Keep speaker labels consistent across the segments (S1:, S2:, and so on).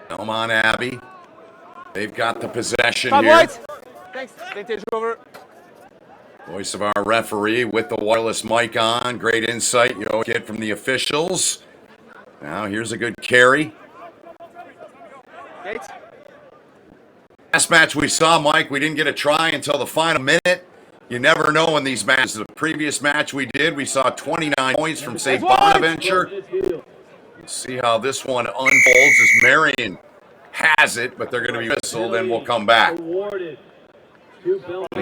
S1: Belmont Abbey. They've got the possession
S2: Five
S1: here.
S2: white. Thanks. Vintage over.
S1: Voice of our referee with the wireless mic on. Great insight you always get from the officials. Now here's a good carry.
S2: Gate.
S1: Last match we saw, Mike, we didn't get a try until the final minute. You never know in these matches. The previous match we did, we saw 29 points from St. Bonaventure. We'll see how this one unfolds as Marion has it, but they're going to be whistled and we'll come back.
S3: And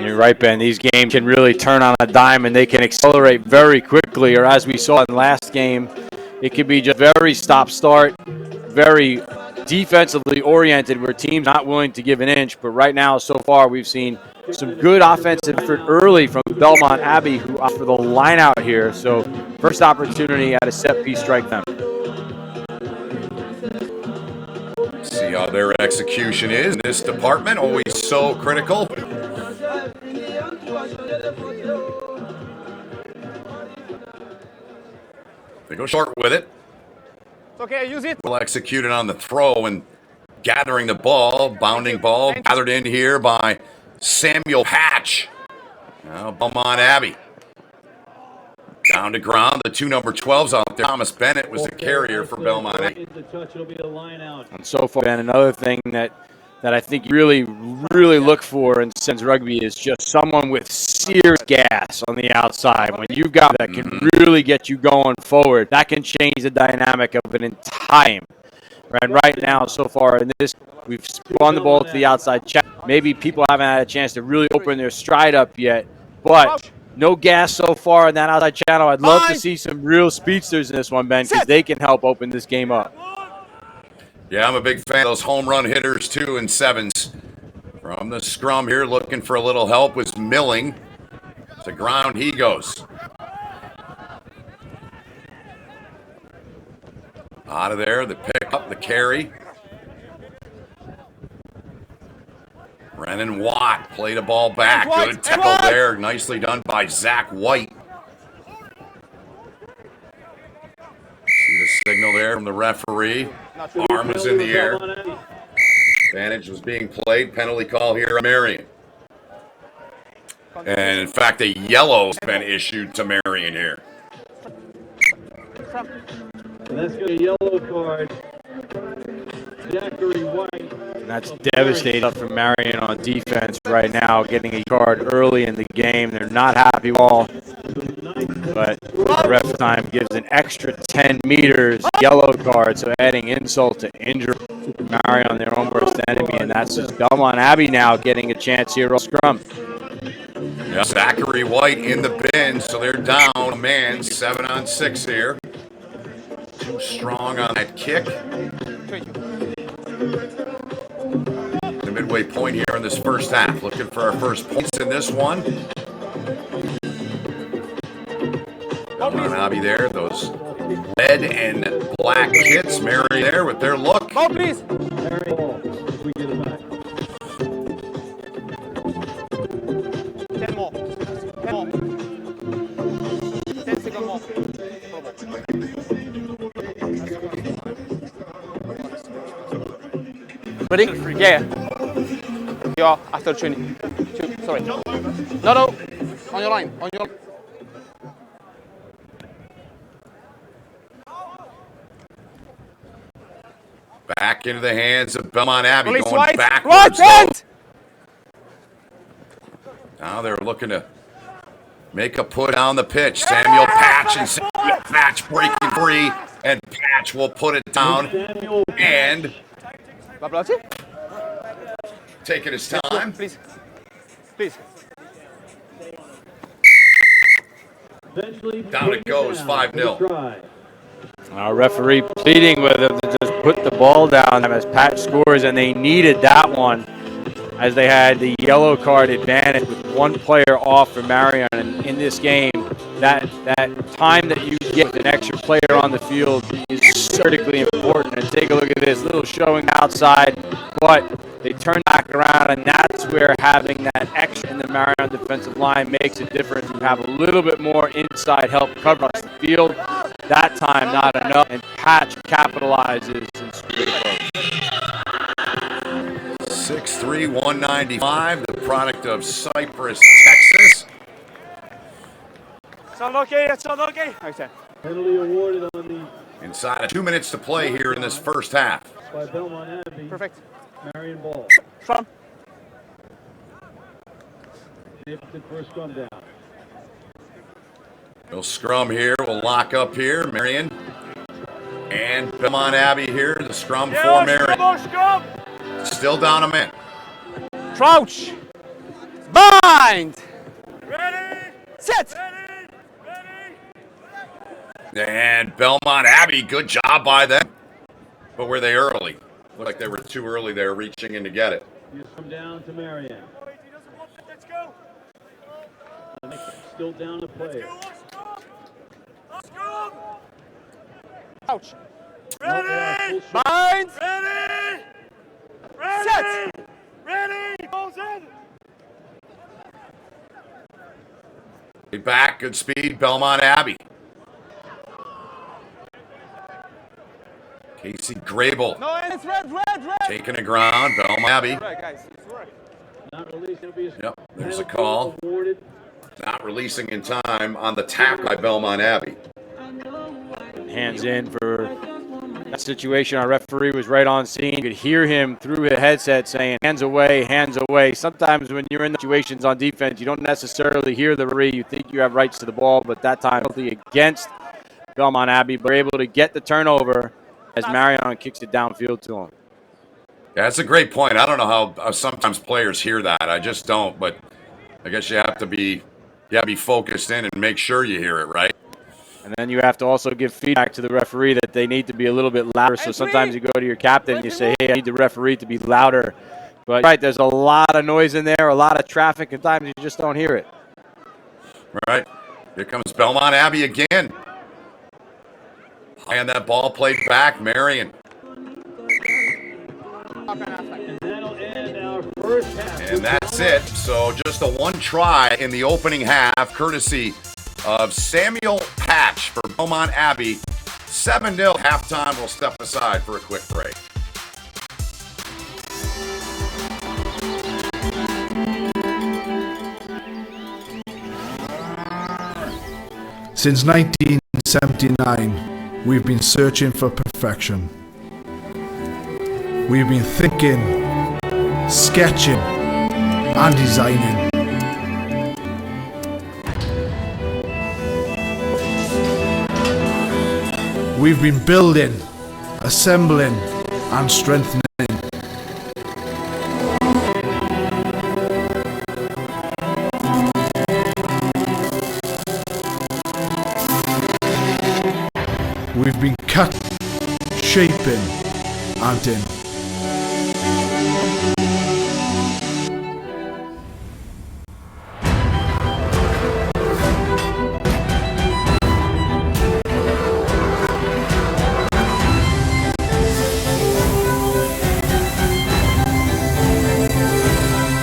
S3: you're right, Ben. These games can really turn on a dime and they can accelerate very quickly, or as we saw in last game, it could be just very stop-start, very defensively oriented where teams not willing to give an inch. But right now, so far, we've seen some good offensive effort early from Belmont Abbey, who offer the line out here. So first opportunity at a set-piece strike them.
S1: See how their execution is in this department, always so critical. They go short with it.
S2: Okay, use it.
S1: Well executed on the throw and gathering the ball, bounding ball, gathered in here by Samuel Patch. Now Belmont Abbey. Down to ground, the two number 12s out there. Thomas Bennett was the carrier for Belmont Abbey.
S3: And so far, Ben, another thing that I think you really look for in Sens rugby is just someone with serious gas on the outside. When you've got that can really get you going forward, that can change the dynamic of an entire game. And right now, so far in this, we've spun the ball to the outside check. Maybe people haven't had a chance to really open their stride up yet, but no gas so far in that outside channel. I'd love to see some real speedsters in this one, Ben, because they can help open this game up.
S1: Yeah, I'm a big fan of those home run hitters, too, in sevens. From the scrum here, looking for a little help was Milling. To ground he goes. Out of there, the pick up, the carry. Brennan Watt played a ball back. Good tackle there. Nicely done by Zach White. See the signal there from the referee. Arm was in the air. Advantage was being played. Penalty call here on Marion. And in fact, a yellow has been issued to Marion here.
S4: And that's going to be a yellow card. Zachary White.
S3: And that's devastating for Marion on defense right now, getting a card early in the game. They're not happy at all. But the ref time gives an extra 10 meters, yellow card, so adding insult to injury. Marion, their own worst enemy, and that's just Belmont Abbey now getting a chance here on scrum.
S1: Yeah, Zachary White in the bin, so they're down a man, 7-on-6 here. Too strong on that kick. The midway point here in this first half. Looking for our first points in this one. Belmont Abbey there, those red and black kits. Mary there with their look.
S2: Ball, please.
S4: We get it back.
S2: 10 more. 10 more. 10 seconds more. Ready? Yeah. You are after 20. Sorry. No. On your line. On your line.
S1: Back into the hands of Belmont Abbey,
S2: Release
S1: going
S2: right.
S1: backwards.
S2: Right.
S1: Now they're looking to make a put on the pitch. Samuel Patch and Samuel Patch breaking free, and Patch will put it down and taking his time.
S2: Please. Please.
S1: Down it goes, 5-0.
S3: Our referee pleading with him to just put the ball down as Patch scores, and they needed that one as they had the yellow card advantage with one player off for Marion. And in this game, that time that you get an extra player on the field is critically important. And take a look at this little showing outside, but they turn back around, and that's where having that extra in the Marion defensive line makes a difference. You have a little bit more inside help cover across the field. That time, not enough, and Patch capitalizes and scores.
S1: 6'3", 195, the product of Cypress, Texas.
S2: It's unlucky, it's unlucky. Okay.
S4: Penalty awarded on the
S1: Inside of 2 minutes to play here in this first half.
S4: by Belmont Abbey.
S2: Perfect.
S4: Marion ball.
S2: From.
S4: Shifted for a scrum down.
S1: We'll scrum here. We'll lock up here. Marion and Belmont Abbey here. The scrum for Marion.
S2: Scrum.
S1: Still down a man.
S2: Crouch. Bind.
S4: Ready.
S2: Set.
S1: And Belmont Abbey, good job by them. But were they early? Looked like they were too early there, reaching in to get it.
S4: You come down to Marion.
S2: Let's go.
S4: Still down a player.
S2: Let's go. Crouch.
S4: Ready.
S2: Bind.
S4: Ready.
S2: Set.
S4: Ready. Balls in.
S1: Back, good speed, Belmont Abbey. Casey Grable
S2: No, and it's red.
S1: taking the ground. Belmont Abbey.
S2: Right, guys. It's right.
S4: Not released. It'll be a
S1: Yep, there's a
S4: penalty
S1: call.
S4: awarded.
S1: Not releasing in time on the tap by Belmont Abbey.
S3: Hands in for that situation. Our referee was right on scene. You could hear him through the headset saying, hands away, hands away. Sometimes when you're in situations on defense, you don't necessarily hear the referee. You think you have rights to the ball, but that time penalty against Belmont Abbey. But able to get the turnover as Marion kicks it downfield to him.
S1: Yeah, that's a great point. I don't know how sometimes players hear that. I just don't, but I guess you have to be focused in and make sure you hear it, right?
S3: And then you have to also give feedback to the referee that they need to be a little bit louder. So sometimes you go to your captain and you say, hey, I need the referee to be louder. But right, there's a lot of noise in there, a lot of traffic, and times you just don't hear it.
S1: Right. Here comes Belmont Abbey again. And that ball played back, Marion.
S4: And that'll end our first half.
S1: And that's it. So just a one try in the opening half, courtesy of Samuel Patch for Belmont Abbey. 7-0 halftime. We'll step aside for a quick break.
S5: Since 1979, we've been searching for perfection. We've been thinking, sketching, and designing. We've been building, assembling, and strengthening. We've been cut, shaping, and in.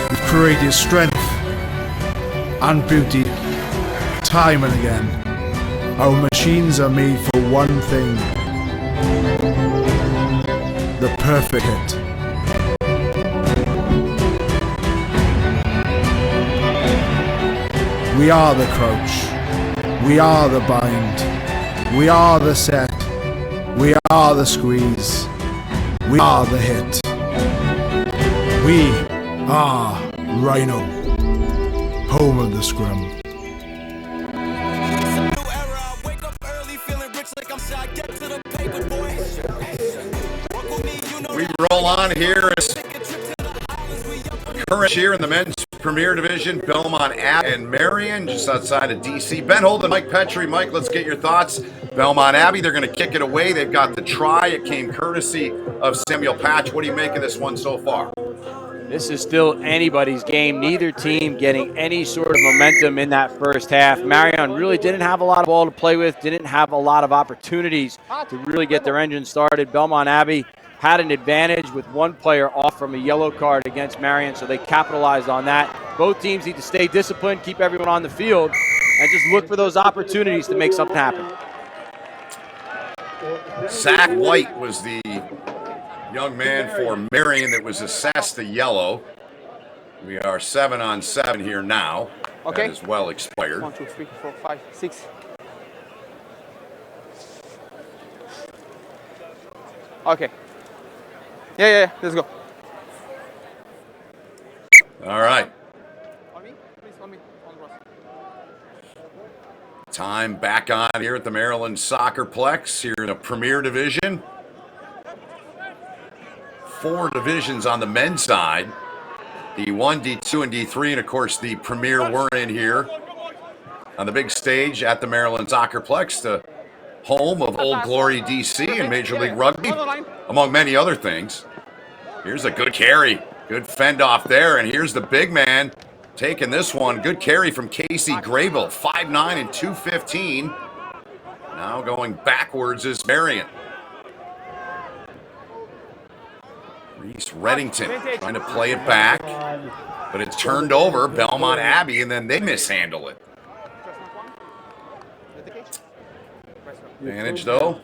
S5: We've created strength and beauty time and again. Our machines are made for one thing: the perfect hit. We are the crouch. We are the bind. We are the set. We are the squeeze. We are the hit. We are Rhino, home of the scrum.
S1: We roll on here as current here in the men's Premier Division, Belmont Abbey and Marion, just outside of DC. Ben Holden, Mike Petrie. Mike, let's get your thoughts. Belmont Abbey, they're going to kick it away. They've got the try. It came courtesy of Samuel Patch. What do you make of this one so far?
S3: This is still anybody's game. Neither team getting any sort of momentum in that first half. Marion really didn't have a lot of ball to play with, didn't have a lot of opportunities to really get their engine started. Belmont Abbey had an advantage with one player off from a yellow card against Marion, so they capitalized on that. Both teams need to stay disciplined, keep everyone on the field, and just look for those opportunities to make something happen.
S1: Zach White was the young man for Marion that was assessed a yellow. We are 7-on-7 here now.
S2: Okay.
S1: That is well expired.
S2: 1, 2, 3, 4, 5, 6. Okay. Yeah, let's go.
S1: All right.
S2: On me? Please, on me. On Ross.
S1: Time back on here at the Maryland Soccerplex here in the Premier Division. 4 divisions on the men's side. D1, D2, and D3, and of course the Premier we're in here on the big stage at the Maryland Soccerplex, the home of Old Glory DC and Major League Rugby, among many other things. Here's a good carry. Good fend off there, and here's the big man taking this one. Good carry from Casey Grable, 5'9" and 215. Now going backwards is Marion. Reese Reddington trying to play it back, but it's turned over. Belmont Abbey, and then they mishandle it. Advantage, though.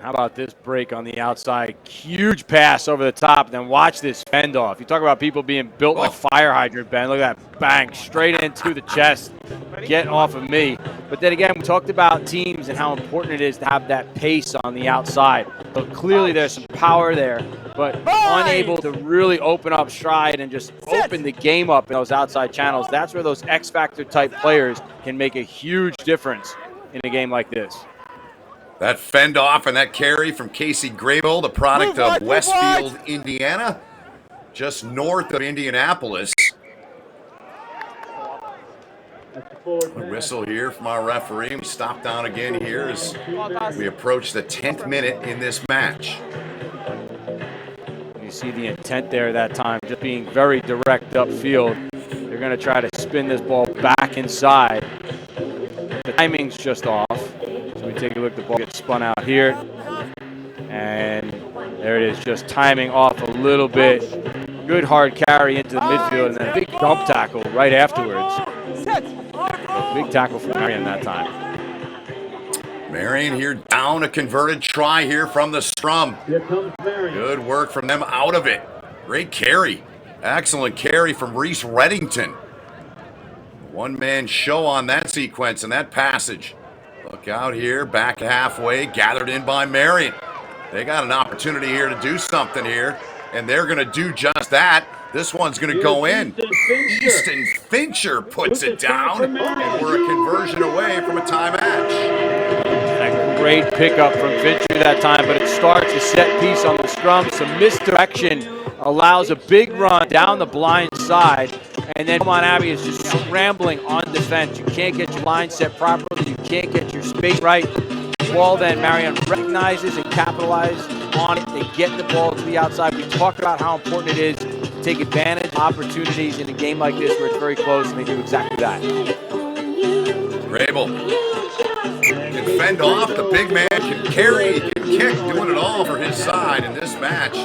S3: How about this break on the outside? Huge pass over the top, then watch this fend off. You talk about people being built like fire hydrant, Ben. Look at that bang, straight into the chest. Get off of me. But then again, we talked about teams and how important it is to have that pace on the outside. So clearly there's some power there, but unable to really open up stride and just open the game up in those outside channels. That's where those X-Factor type players can make a huge difference in a game like this.
S1: That fend off and that carry from Casey Grable, the product of Westfield, Indiana, just north of Indianapolis. A whistle here from our referee. We stop down again here as we approach the 10th minute in this match.
S3: You see the intent there that time, just being very direct upfield. They're going to try to spin this ball back inside. The timing's just off. So we take a look, the ball gets spun out here. And there it is, just timing off a little bit. Good hard carry into the midfield, and then a big dump tackle right afterwards. A big tackle from Marion that time.
S1: Marion here down a converted try here from the scrum. Good work from them out of it. Great carry. Excellent carry from Reese Reddington. One-man show on that sequence and that passage. Look out here, back halfway, gathered in by Marion. They got an opportunity here to do something here, and they're going to do just that. This one's going to go in. Easton Fincher puts it down, and we're a conversion away from a tie match.
S3: And a great pickup from Fincher that time, but it starts a set piece on the scrum. Some misdirection allows a big run down the blind side, and then Belmont Abbey is just scrambling on defense. You can't get your line set properly. You can't get your space right. Ball then Marion recognizes and capitalizes on it. They get the ball to the outside. We talked about how important it is to take advantage of opportunities in a game like this where it's very close, and they do exactly that.
S1: Grable can fend off. The big man can carry, he can kick, doing it all for his side. And this match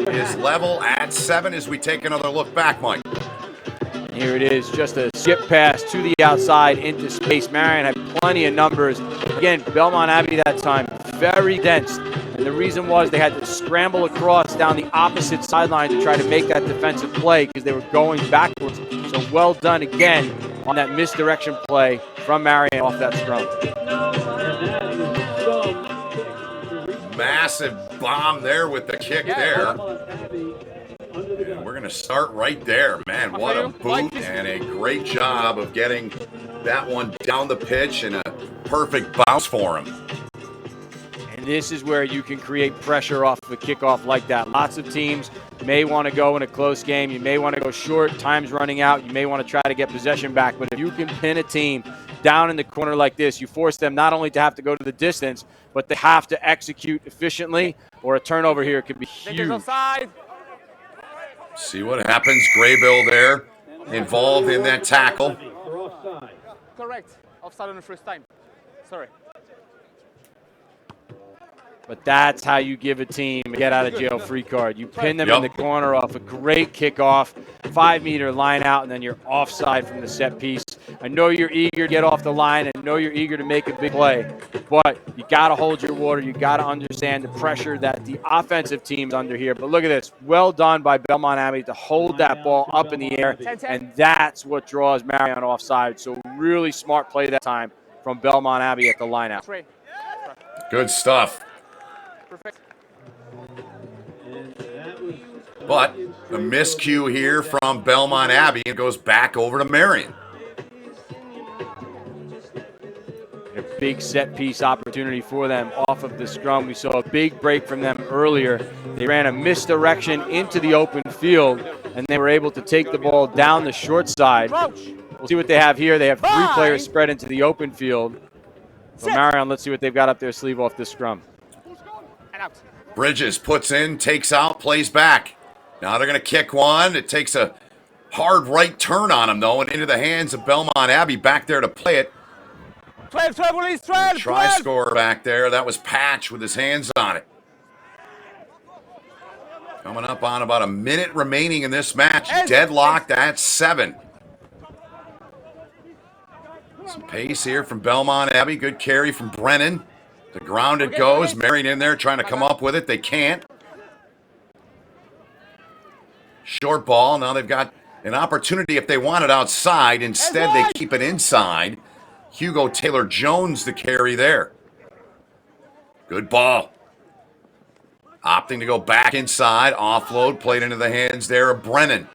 S1: is level at 7 as we take another look back, Mike.
S3: Here it is, just a skip pass to the outside into space. Marion had plenty of numbers. Again, Belmont Abbey that time, very dense. And the reason was they had to scramble across down the opposite sideline to try to make that defensive play because they were going backwards. So well done again on that misdirection play from Marion off that scrum.
S1: Massive bomb there with the kick there. And we're going to start right there. Man, what a boot and a great job of getting that one down the pitch and a perfect bounce for him.
S3: And this is where you can create pressure off of a kickoff like that. Lots of teams may want to go in a close game. You may want to go short. Time's running out. You may want to try to get possession back. But if you can pin a team down in the corner like this, you force them not only to have to go to the distance, but they have to execute efficiently, or a turnover here could be huge.
S2: Offside.
S1: See what happens. Graybill there involved in that tackle.
S4: For offside.
S2: Correct. Offside on the first time. Sorry.
S3: But that's how you give a team a get-out-of-jail-free card. You pin them in the corner off a great kickoff, 5-meter line out, and then you're offside from the set piece. I know you're eager to get off the line. I know you're eager to make a big play, but you got to hold your water. You got to understand the pressure that the offensive team's under here. But look at this. Well done by Belmont Abbey to hold that ball up in the air, and that's what draws Marion offside. So really smart play that time from Belmont Abbey at the lineout.
S1: Good stuff.
S2: Perfect.
S1: But a miscue here from Belmont Abbey. It goes back over to Marion.
S3: A big set piece opportunity for them off of the scrum. We saw a big break from them earlier. They ran a misdirection into the open field, and they were able to take the ball down the short side. We'll see what they have here. They have 3 players spread into the open field. So Marion, let's see what they've got up their sleeve off this scrum.
S1: Bridges puts in, takes out, plays back. Now they're going to kick one. It takes a hard right turn on him, though, and into the hands of Belmont Abbey back there to play it.
S2: 12, police, 12,
S1: Try score back there. That was Patch with his hands on it. Coming up on about a minute remaining in this match. Deadlocked at 7. Some pace here from Belmont Abbey. Good carry from Brennan. The ground it goes. Marion in there trying to come up with it. They can't. Short ball. Now they've got an opportunity if they want it outside. Instead, they keep it inside. Hugo Taylor-Jones the carry there. Good ball. Opting to go back inside. Offload played into the hands there of Brennan.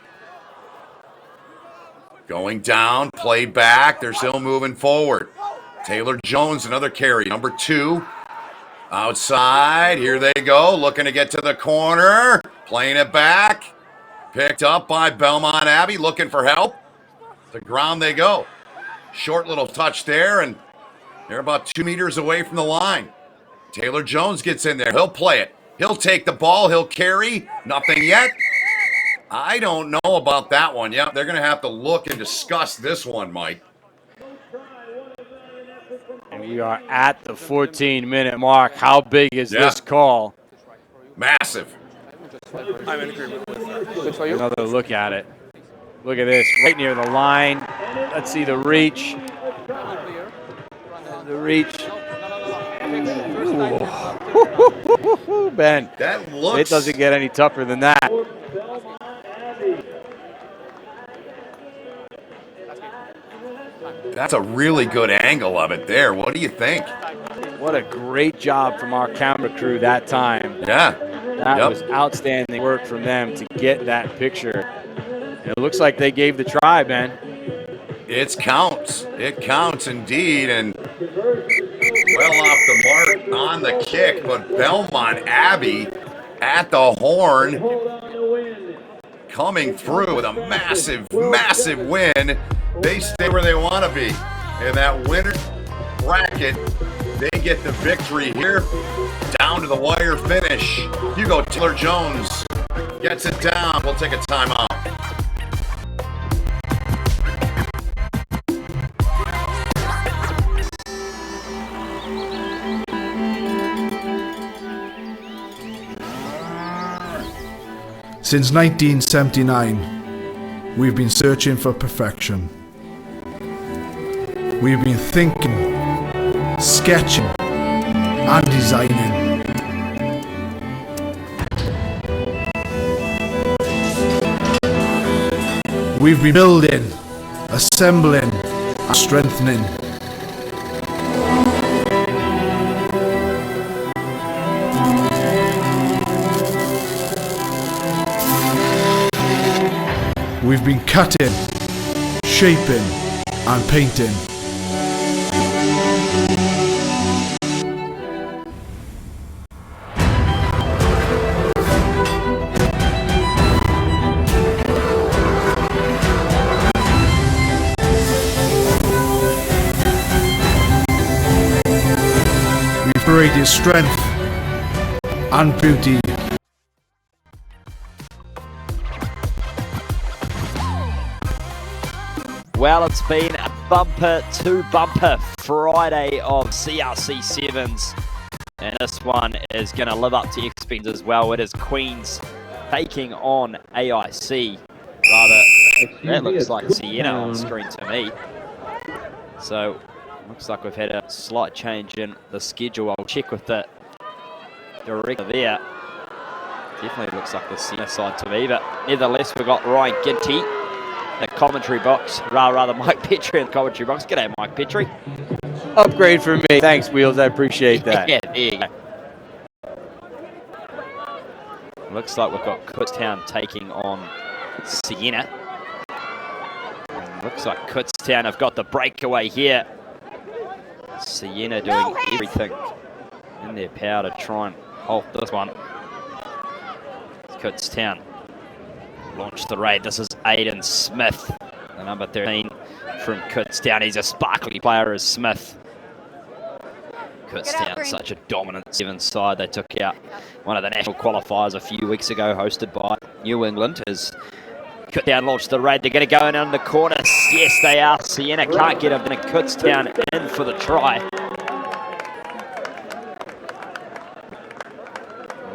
S1: Going down. Played back. They're still moving forward. Taylor-Jones, another carry. Number 2. Outside. Here they go. Looking to get to the corner. Playing it back. Picked up by Belmont Abbey. Looking for help. To ground they go. Short little touch there, and they're about 2 meters away from the line. Taylor-Jones gets in there. He'll play it. He'll take the ball. He'll carry. Nothing yet. I don't know about that one. Yeah, they're going to have to look and discuss this one, Mike.
S3: And we are at the 14-minute mark. How big is this call?
S1: Massive.
S2: I'm in agreement with that. Good for you.
S3: Another look at it. Look at this, right near the line. Let's see the reach. The reach. Ooh. Ben,
S1: That looks...
S3: it doesn't get any tougher than that.
S1: That's a really good angle of it there. What do you think?
S3: What a great job from our camera crew that time.
S1: Yeah.
S3: That was outstanding work from them to get that picture. And it looks like they gave the try, Ben.
S1: It counts. It counts indeed. And well off the mark on the kick, but Belmont Abbey at the horn coming through with a massive, massive win. They stay where they want to be. In that winner bracket, they get the victory here. Down to the wire finish. Hugo Taylor-Jones gets it down. We'll take a timeout.
S5: Since 1979, we've been searching for perfection. We've been thinking, sketching, and designing. We've been building, assembling, and strengthening. We've been cutting, shaping, and painting. separate his strength and beauty.
S6: Well, it's been a bumper to bumper Friday of CRC Sevens, and this one is going to live up to expectations as well. It is Queens taking on AIC. Rather, that looks like Siena on screen to me. So, looks like we've had a slight change in the schedule. I'll check with the director there. Definitely looks like the Siena side to me, but nevertheless, we've got Ryan Ginty, the commentary box, rather Mike Petrie in the commentary box. G'day, Mike Petrie.
S3: Upgrade for me. Thanks, Wheels. I appreciate that.
S6: Yeah, there you go. Looks like we've got Kutztown taking on Siena. And looks like Kutztown have got the breakaway here. Siena doing everything in their power to try and hold this one. Kutztown launch the raid. This is Aiden Smith, the number 13 from Kutztown. He's a sparkly player as Smith. Kutztown, such a dominant seven side. They took out one of the national qualifiers a few weeks ago, hosted by New England. As Kutztown launched the raid, they're going to go in on the corner. Yes, they are. Siena can't get him. And Kutztown in for the try.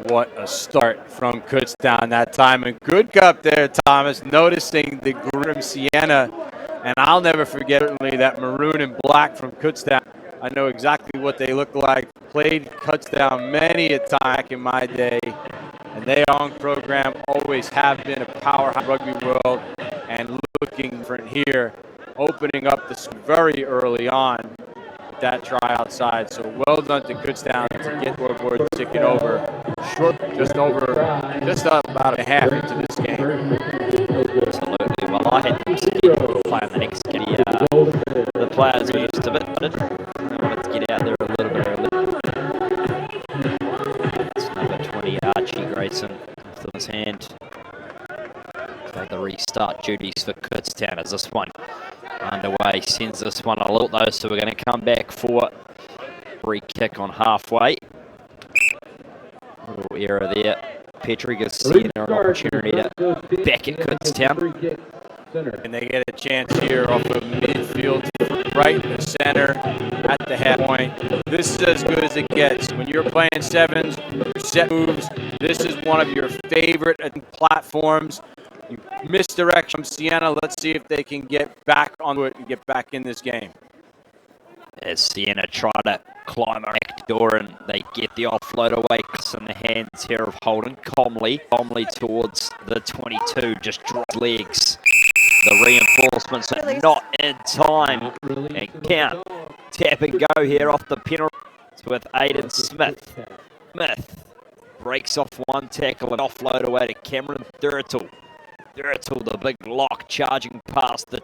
S3: What a start from Kutztown that time. And good cup there, Thomas, noticing the grim Siena. And I'll never forget, certainly, that maroon and black from Kutztown. I know exactly what they look like. Played Kutztown many a time back in my day. And they on program always have been a powerhouse rugby world. And looking different here, opening up this very early on. That try outside, so well done to Kutztown to get World War ticket over. Short, just about a half into this game.
S6: Absolutely. Well, I had them to play on the next game. The players were just a bit butted. They wanted to get out there a little bit early. It's number 20, Archie Grayson, off his hand. Take the restart duties for Kutztown as this one underway. Sends this one a little though, so we're going to come back for free kick on halfway. Little error there. Petrie gives Siena an opportunity to back at Kutztown.
S3: And they get a chance here off of midfield, right in the center, at the half point. This is as good as it gets. When you're playing sevens, set moves, this is one of your favorite platforms. You misdirection from Siena. Let's see if they can get back onto it and get back in this game.
S6: As Siena try to climb a back door and they get the offload away. It's in the hands here of Holden. Comley towards the 22, just drops legs. The reinforcements are not in time. And count, tap and go here off the penalty with Aiden Smith. Smith breaks off one tackle and offload away to Cameron Durrill. The big lock, charging past the...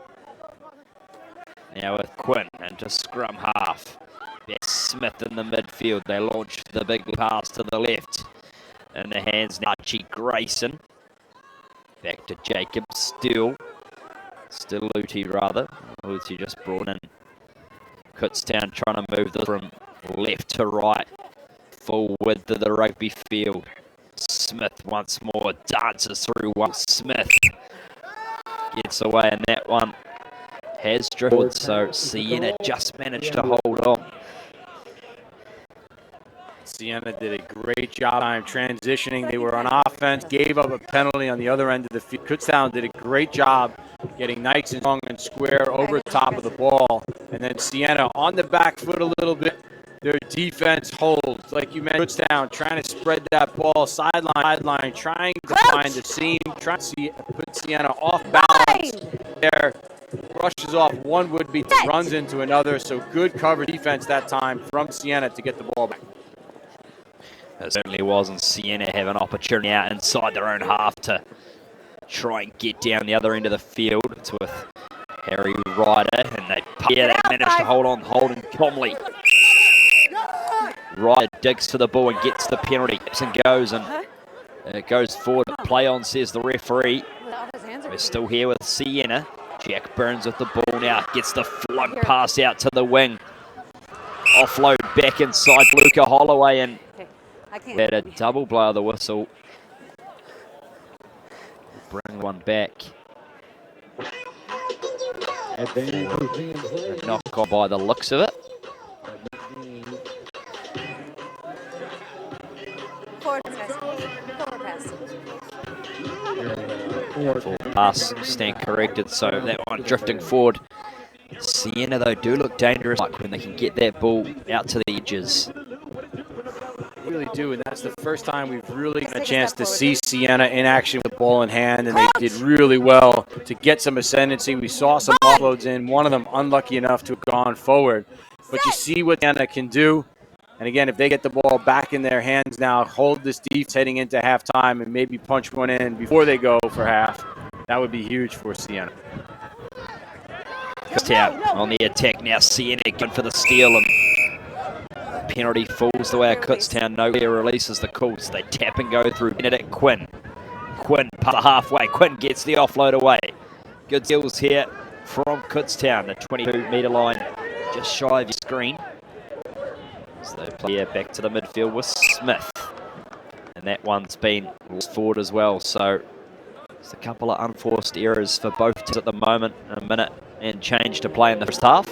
S6: Now with Quinn and to scrum half. There's Smith in the midfield. They launch the big pass to the left. In the hands now, Archie Grayson. Back to Jacob, still Luty rather. Luty just brought in. Kutztown trying to move this from left to right. Full width of the rugby field. Smith once more dances through one. Smith gets away in that one. Has dribbled, so Siena just managed to hold on.
S3: Siena did a great job transitioning. They were on offense, gave up a penalty on the other end of the field. Kutztown did a great job getting nice and strong and square over top of the ball. And then Siena on the back foot a little bit. Their defense holds, like you mentioned, Kutztown trying to spread that ball sideline, trying to find the seam, trying to put Siena off balance there. Rushes off one would-be, runs into another. So good cover defense that time from Siena to get the ball back.
S6: It certainly was, and Siena have an opportunity out inside their own half to try and get down the other end of the field. It's with Harry Ryder, and they managed to hold on. Holden Comley. Ryder digs to the ball and gets the penalty. And goes, and it goes forward. Play on, says the referee. We're still here with Siena. Jack Burns with the ball now. Gets the float pass out to the wing. offload back inside Luca Holloway, and
S7: I can't.
S6: had a double blow of the whistle. Bring one back. Knock on by the looks of it.
S7: Forward pass. Forward pass.
S6: Full pass, stand corrected, so that one drifting forward. Siena, though, do look dangerous like when they can get that ball out to the edges.
S3: Really do, and that's the first time we've really got a chance to see Siena in action with the ball in hand, and they did really well to get some ascendancy. We saw some offloads in, one of them unlucky enough to have gone forward. But you see what Siena can do, and again, if they get the ball back in their hands now, hold this defense heading into halftime and maybe punch one in before they go for half, that would be huge for Siena.
S6: Kutztown on the attack now, Siena going for the steal, and penalty falls the way of Kutztown. Nowhere releases the calls. They tap and go through Benedict Quinn. Quinn part of halfway. Quinn gets the offload away. Good skills here from Kutztown. The 22-metre line just shy of your screen. So they play here back to the midfield with Smith. And that one's been lost forward as well. So it's a couple of unforced errors for both teams at the moment. A minute and change to play in the first half.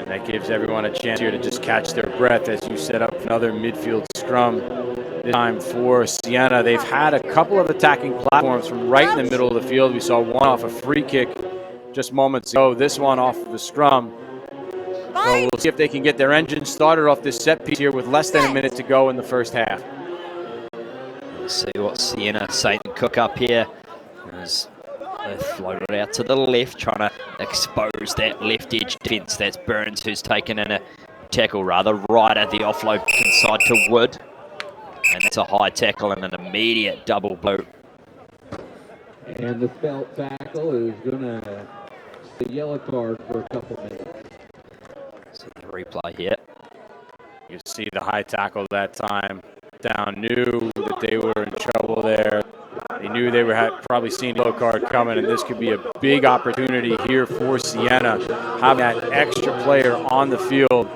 S3: That gives everyone a chance here to just catch their breath as you set up another midfield scrum. This time for Siena. They've had a couple of attacking platforms from right in the middle of the field. We saw one off a free kick just moments ago. This one off of the scrum. So we'll see if they can get their engine started off this set piece here with less than a minute to go in the first half.
S6: We'll see what Siena, Satan Cook up here. As they float it out to the left, trying to expose that left edge defence. That's Burns who's taken in a tackle, rather right at the offload inside to Wood. And that's a high tackle and an immediate double blow.
S8: And the spelt tackle is going to the yellow card for a couple minutes.
S6: See the replay here.
S3: You see the high tackle that time. Down knew that they were in trouble there. They knew they were probably seeing a yellow card coming, and this could be a big opportunity here for Siena. Having that extra player on the field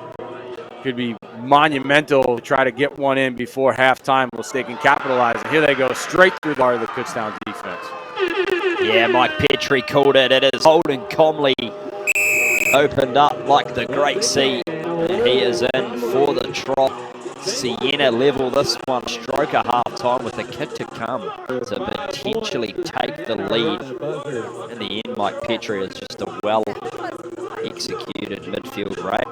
S3: could be monumental to try to get one in before halftime. Well, they can capitalize. And here they go, straight through the heart of the Kutztown defense.
S6: Yeah, Mike Petrie called it. It is Holden Comley opened up like the Great Sea, and he is in for the trot. Siena level this one, stroke at half-time with a kick to come to potentially take the lead. In the end, Mike Petrie is just a well-executed midfield rate.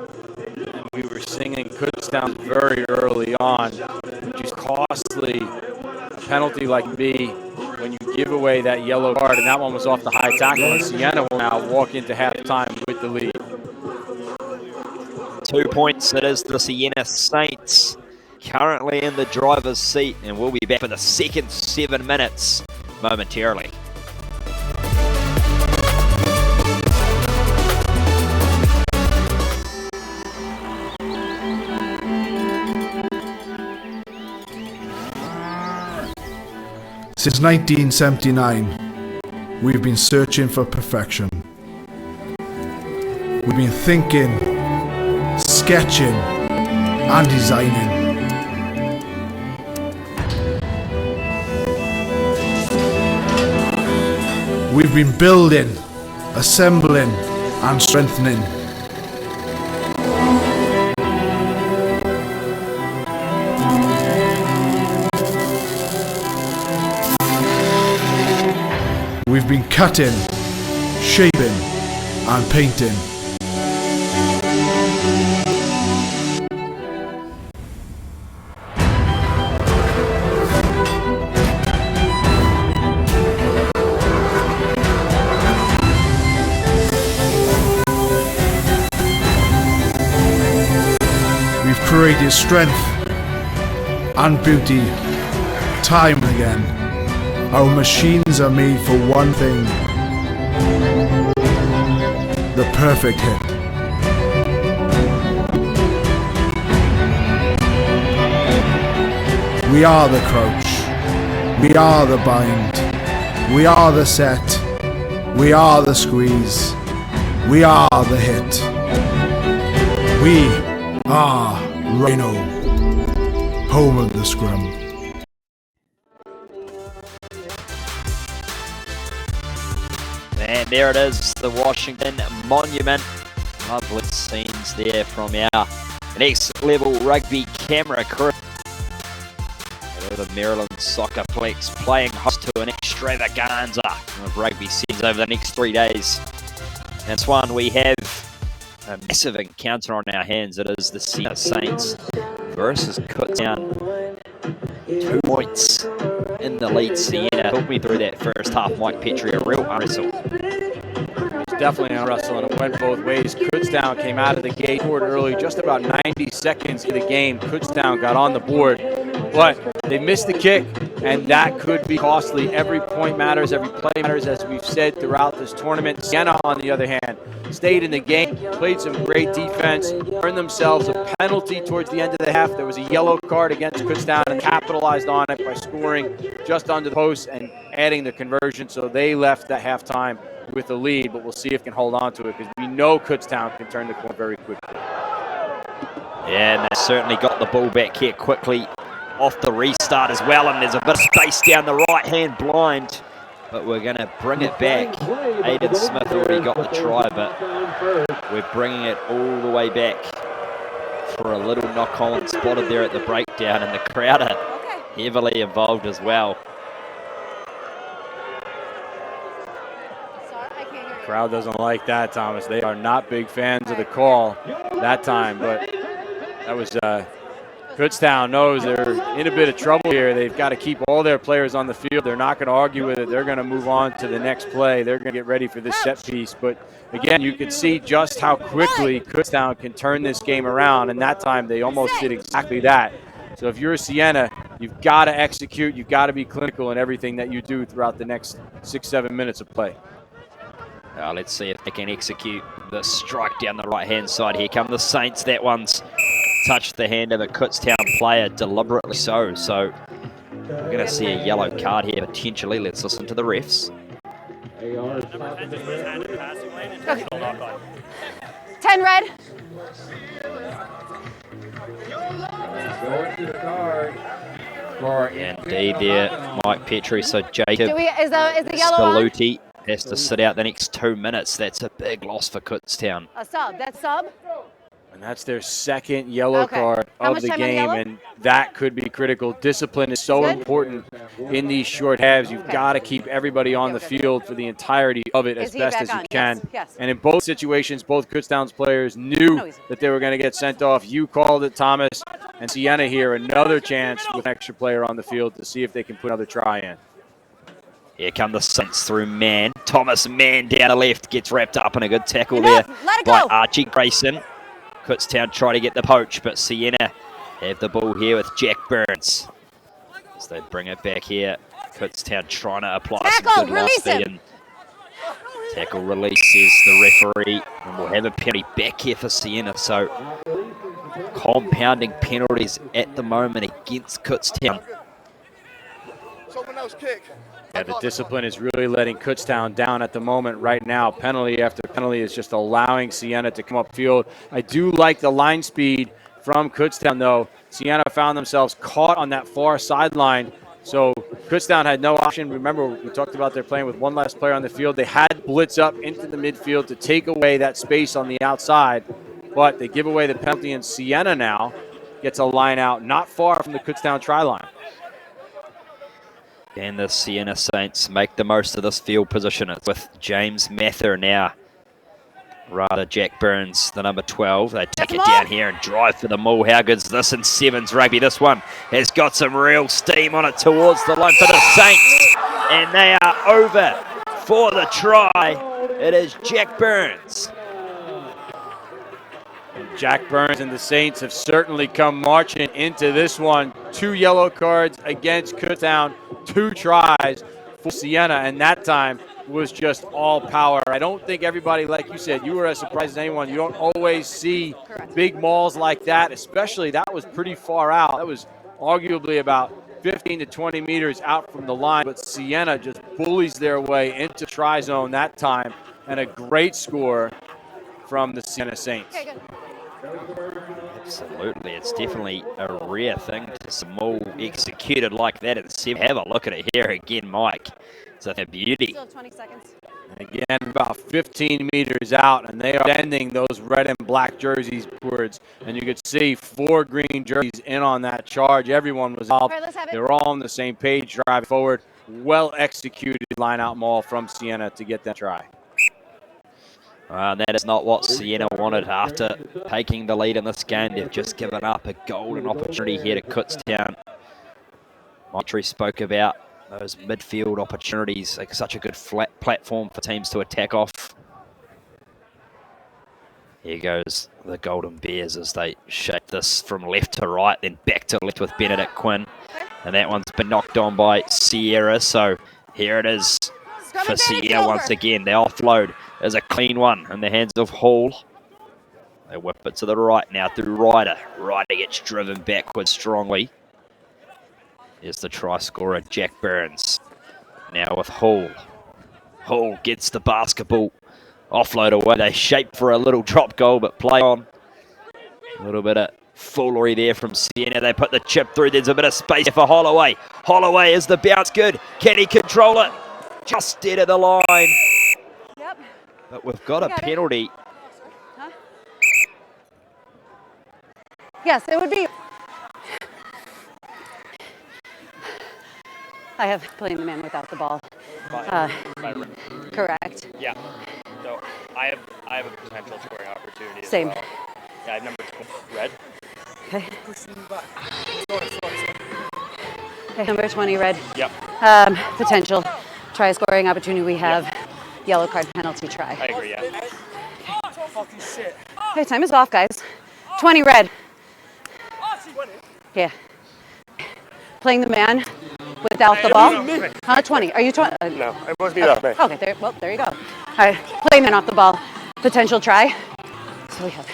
S3: We were singing Kutztown very early on, which is costly. A penalty like B when you give away that yellow card, and that one was off the high tackle, and Siena will now walk into halftime with the lead.
S6: 2 points, it is the Siena Saints currently in the driver's seat, and we'll be back for the second 7 minutes momentarily.
S5: Since 1979, we've been searching for perfection. We've been thinking, sketching, and designing. We've been building, assembling, and strengthening. We've been cutting, shaping, and painting. We've created strength and beauty time and again. Our machines are made for one thing: the perfect hit. We are the crouch. We are the bind. We are the set. We are the squeeze. We are the hit. We are Reno, home of the scrum.
S6: And there it is, the Washington Monument. Lovely scenes there from our next level rugby camera crew. The Maryland Soccerplex playing host to an extravaganza of rugby scenes over the next 3 days. That's one we have a massive encounter on our hands. It is the Siena Saints versus Kutztown. 2 points in the lead. Siena, talk me through that first half. Mike Petrie, a real wrestle.
S3: Definitely a wrestle, and it went both ways. Kutztown came out of the gate board early, just about 90 seconds in the game. Kutztown got on the board, but they missed the kick, and that could be costly. Every point matters, every play matters, as we've said throughout this tournament. Siena, on the other hand, stayed in the game, played some great defense, earned themselves a penalty towards the end of the half. There was a yellow card against Kutztown, and capitalized on it by scoring just under the post and adding the conversion, so they left at halftime with the lead, but we'll see if they can hold on to it, because we know Kutztown can turn the corner very quickly.
S6: Yeah, and they certainly got the ball back here quickly off the restart as well, and there's a bit of space down the right-hand blind, but we're going to bring it back. Aiden Smith already got the try, but we're bringing it all the way back for a little knock-on spotted there at the breakdown, and the crowd are heavily involved as well.
S3: Crowd doesn't like that, Thomas. They are not big fans of the call that time, but that was Kutztown knows they're in a bit of trouble here. They've got to keep all their players on the field. They're not going to argue with it. They're going to move on to the next play. They're going to get ready for this set piece. But again, you can see just how quickly Kutztown can turn this game around, and that time they almost did exactly that. So if you're Siena, you've got to execute. You've got to be clinical in everything that you do throughout the next 6-7 minutes of play.
S6: Let's see if they can execute the strike down the right-hand side. Here come the Saints. That one's touched the hand of a Kutztown player, deliberately so. So we're going to see a yellow card here, potentially. Let's listen to the refs.
S7: 10 red.
S6: Indeed there, Mike Petrie. So Jacob
S7: Is the yellow
S6: Spalluti has to sit out the next 2 minutes. That's a big loss for Kutztown.
S7: a sub? That's sub?
S3: And that's their second yellow card
S7: How
S3: of
S7: much
S3: the
S7: time on
S3: game,
S7: yellow?
S3: and that could be critical. Discipline is so important in these short halves. You've got to keep everybody on the field for the entirety of it as
S7: he
S3: best
S7: back
S3: as you
S7: on?
S3: can.
S7: Yes, yes.
S3: And in both situations, both Kutztown's players knew that they were going to get sent off. You called it, Thomas. And Siena here, another chance with an extra player on the field to see if they can put another try in.
S6: Here come the Saints through Mann. Thomas Mann down the left, gets wrapped up in a good tackle there by Archie Grayson. Kutztown try to get the poach, but Siena have the ball here with Jack Burns. As they bring it back here, Kutztown trying to apply some good loss speed. And tackle release, says the referee, and we'll have a penalty back here for Siena. So compounding penalties at the moment against Kutztown.
S9: Someone else kick.
S3: Yeah, the discipline is really letting Kutztown down at the moment right now. Penalty after penalty is just allowing Siena to come upfield. I do like the line speed from Kutztown, though. Siena found themselves caught on that far sideline, so Kutztown had no option. Remember, we talked about they're playing with one less player on the field. They had blitz up into the midfield to take away that space on the outside, but they give away the penalty, and Siena now gets a line out not far from the Kutztown try line.
S6: And the Siena Saints make the most of this field position. It's with James Mather now. Rather, Jack Burns, the number 12. They take it down here and drive for the maul. How good's this in sevens rugby? This one has got some real steam on it towards the line for the Saints. And they are over for the try. It is Jack Burns.
S3: Jack Burns and the Saints have certainly come marching into this one. 2 yellow cards against Kutztown, 2 tries for Siena, and that time was just all power. I don't think everybody, like you said, you were as surprised as anyone. You don't always see big mauls like that, especially that was pretty far out. That was arguably about 15 to 20 meters out from the line, but Siena just bullies their way into try zone that time, and a great score from the Siena Saints.
S7: Okay, good.
S6: Absolutely, it's definitely a rare thing to see them all executed like that at 7. Have a look at it here again, Mike. It's a beauty.
S7: Still have 20 seconds.
S3: And again, about 15 meters out, and they are sending those red and black jerseys towards. And you could see 4 green jerseys in on that charge. Everyone was
S7: All
S3: involved.
S7: right, let's have it.
S3: They were all on the same page, driving forward. Well executed line-out maul from Siena to get that try.
S6: That is not what Siena wanted after taking the lead in this game. They've just given up a golden opportunity here to Kutztown. Mitri spoke about those midfield opportunities, like such a good flat platform for teams to attack off. Here goes the Golden Bears as they shape this from left to right, then back to left with Benedict Quinn. And that one's been knocked on by Sierra, so here it is for Sierra once again. The offload is a clean one in the hands of Hall. They whip it to the right now through Ryder. Ryder gets driven backwards strongly. Here's the try scorer, Jack Burns. Now with Hall. Hall gets the basketball. Offload away. They shape for a little drop goal, but play on. A little bit of foolery there from Siena. They put the chip through. There's a bit of space for Holloway. Holloway, is the bounce good? Can he control it? Just dead of the line.
S7: Yep.
S6: But we've got a penalty.
S7: Huh? Yes, it would be. I have playing the man without the ball. Correct.
S10: Yeah. So I have a potential scoring opportunity.
S7: Same.
S10: As well. Yeah, I have number 2, red.
S7: Okay. Okay, number 20, red.
S10: Yep.
S7: Potential try scoring opportunity. We have yellow card penalty try.
S10: I agree. Yeah.
S7: Okay, time is off, guys. 20, red. Yeah. Playing the man without the ball. 20. Are you 20?
S10: No, it must be that way.
S7: Okay, there you go. All right, playing man off the ball. Potential try. So we have.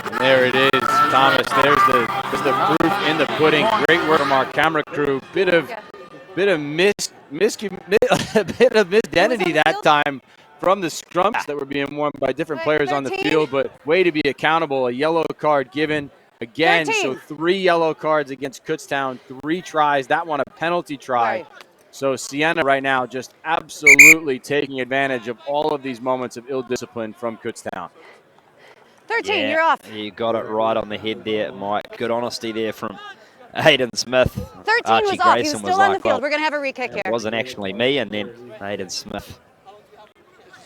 S3: And there it is, Thomas. There's the proof in the pudding. Great work from our camera crew. Bit of misidentity that time from the scrums that were being worn by different players on the field, but way to be accountable. A yellow card given again.
S7: 13.
S3: So 3 yellow cards against Kutztown, 3 tries. That one a penalty try.
S7: Right.
S3: So Siena right now just absolutely taking advantage of all of these moments of ill discipline from Kutztown.
S7: 13,
S6: Yeah,
S7: you're off.
S6: You got it right on the head there, Mike. Good honesty there from Hayden Smith.
S7: 13
S6: Archie
S7: was off. He
S6: Grayson
S7: was still on the
S6: like,
S7: field.
S6: well,
S7: We're going to have a re-kick
S6: it
S7: here.
S6: wasn't actually me, and then Hayden Smith.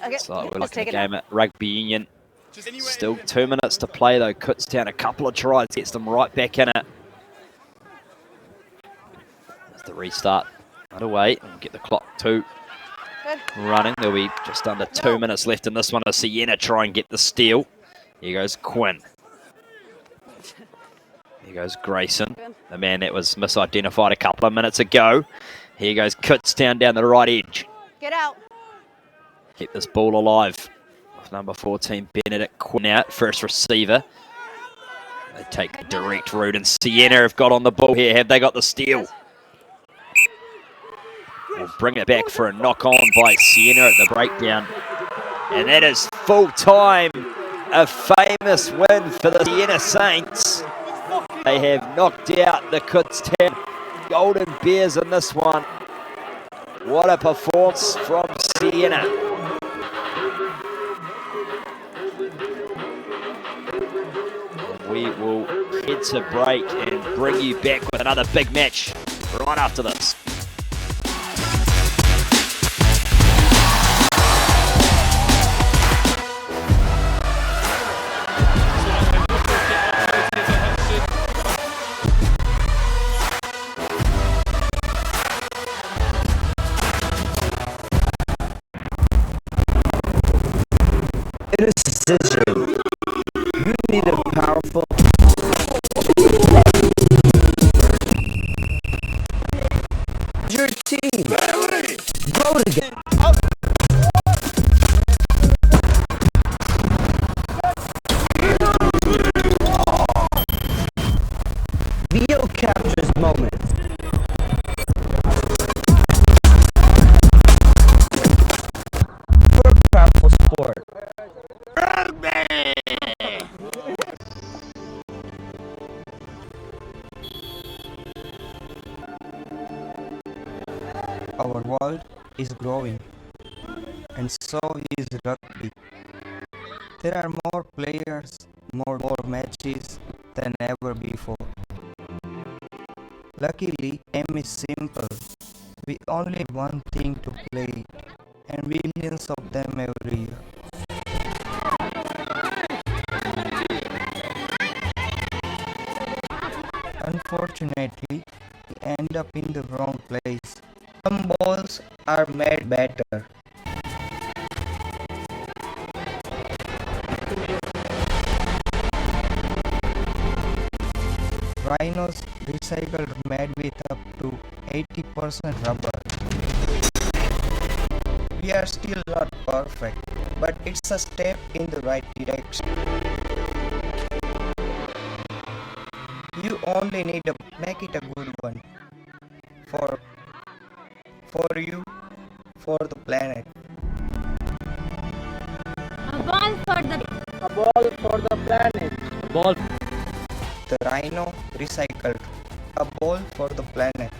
S7: Okay,
S6: So we're
S7: let's
S6: looking
S7: take
S6: at
S7: it
S6: a game at Rugby Union. Still 2 minutes to play, though. Kutztown, a couple of tries, gets them right back in it. There's the restart underway. We'll get the clock running. There'll be just under 2 minutes left in this one as Siena try and get the steal. Here goes Quinn. Here goes Grayson, the man that was misidentified a couple of minutes ago. Here goes Kutztown down the right edge.
S7: Get out.
S6: Keep this ball alive. With number 14, Benedict Quinn out, first receiver. They take the direct route, and Siena have got on the ball here. Have they got the steal? We'll bring it back for a knock-on by Siena at the breakdown. And that is full time. A famous win for the Siena Saints. They have knocked out the Kutztown Golden Bears in this one. What a performance from Siena. We will head to break and bring you back with another big match right after this.
S11: It is decision. You need a powerful. Your team. Vote again. Video captures moments. sport. Our world is growing, and so is rugby. There are more players, more matches than ever before. Luckily, aim is simple. We only have one thing to play, and millions of them every year. Unfortunately, we end up in the wrong place. Some balls are made better. Rhinos recycled made with up to 80% rubber. We are still not perfect, but it's a step in the right direction. You only need to make it a good one. For you, for the planet.
S12: A ball for the planet.
S11: A ball. The Rhino recycled. A ball for the planet.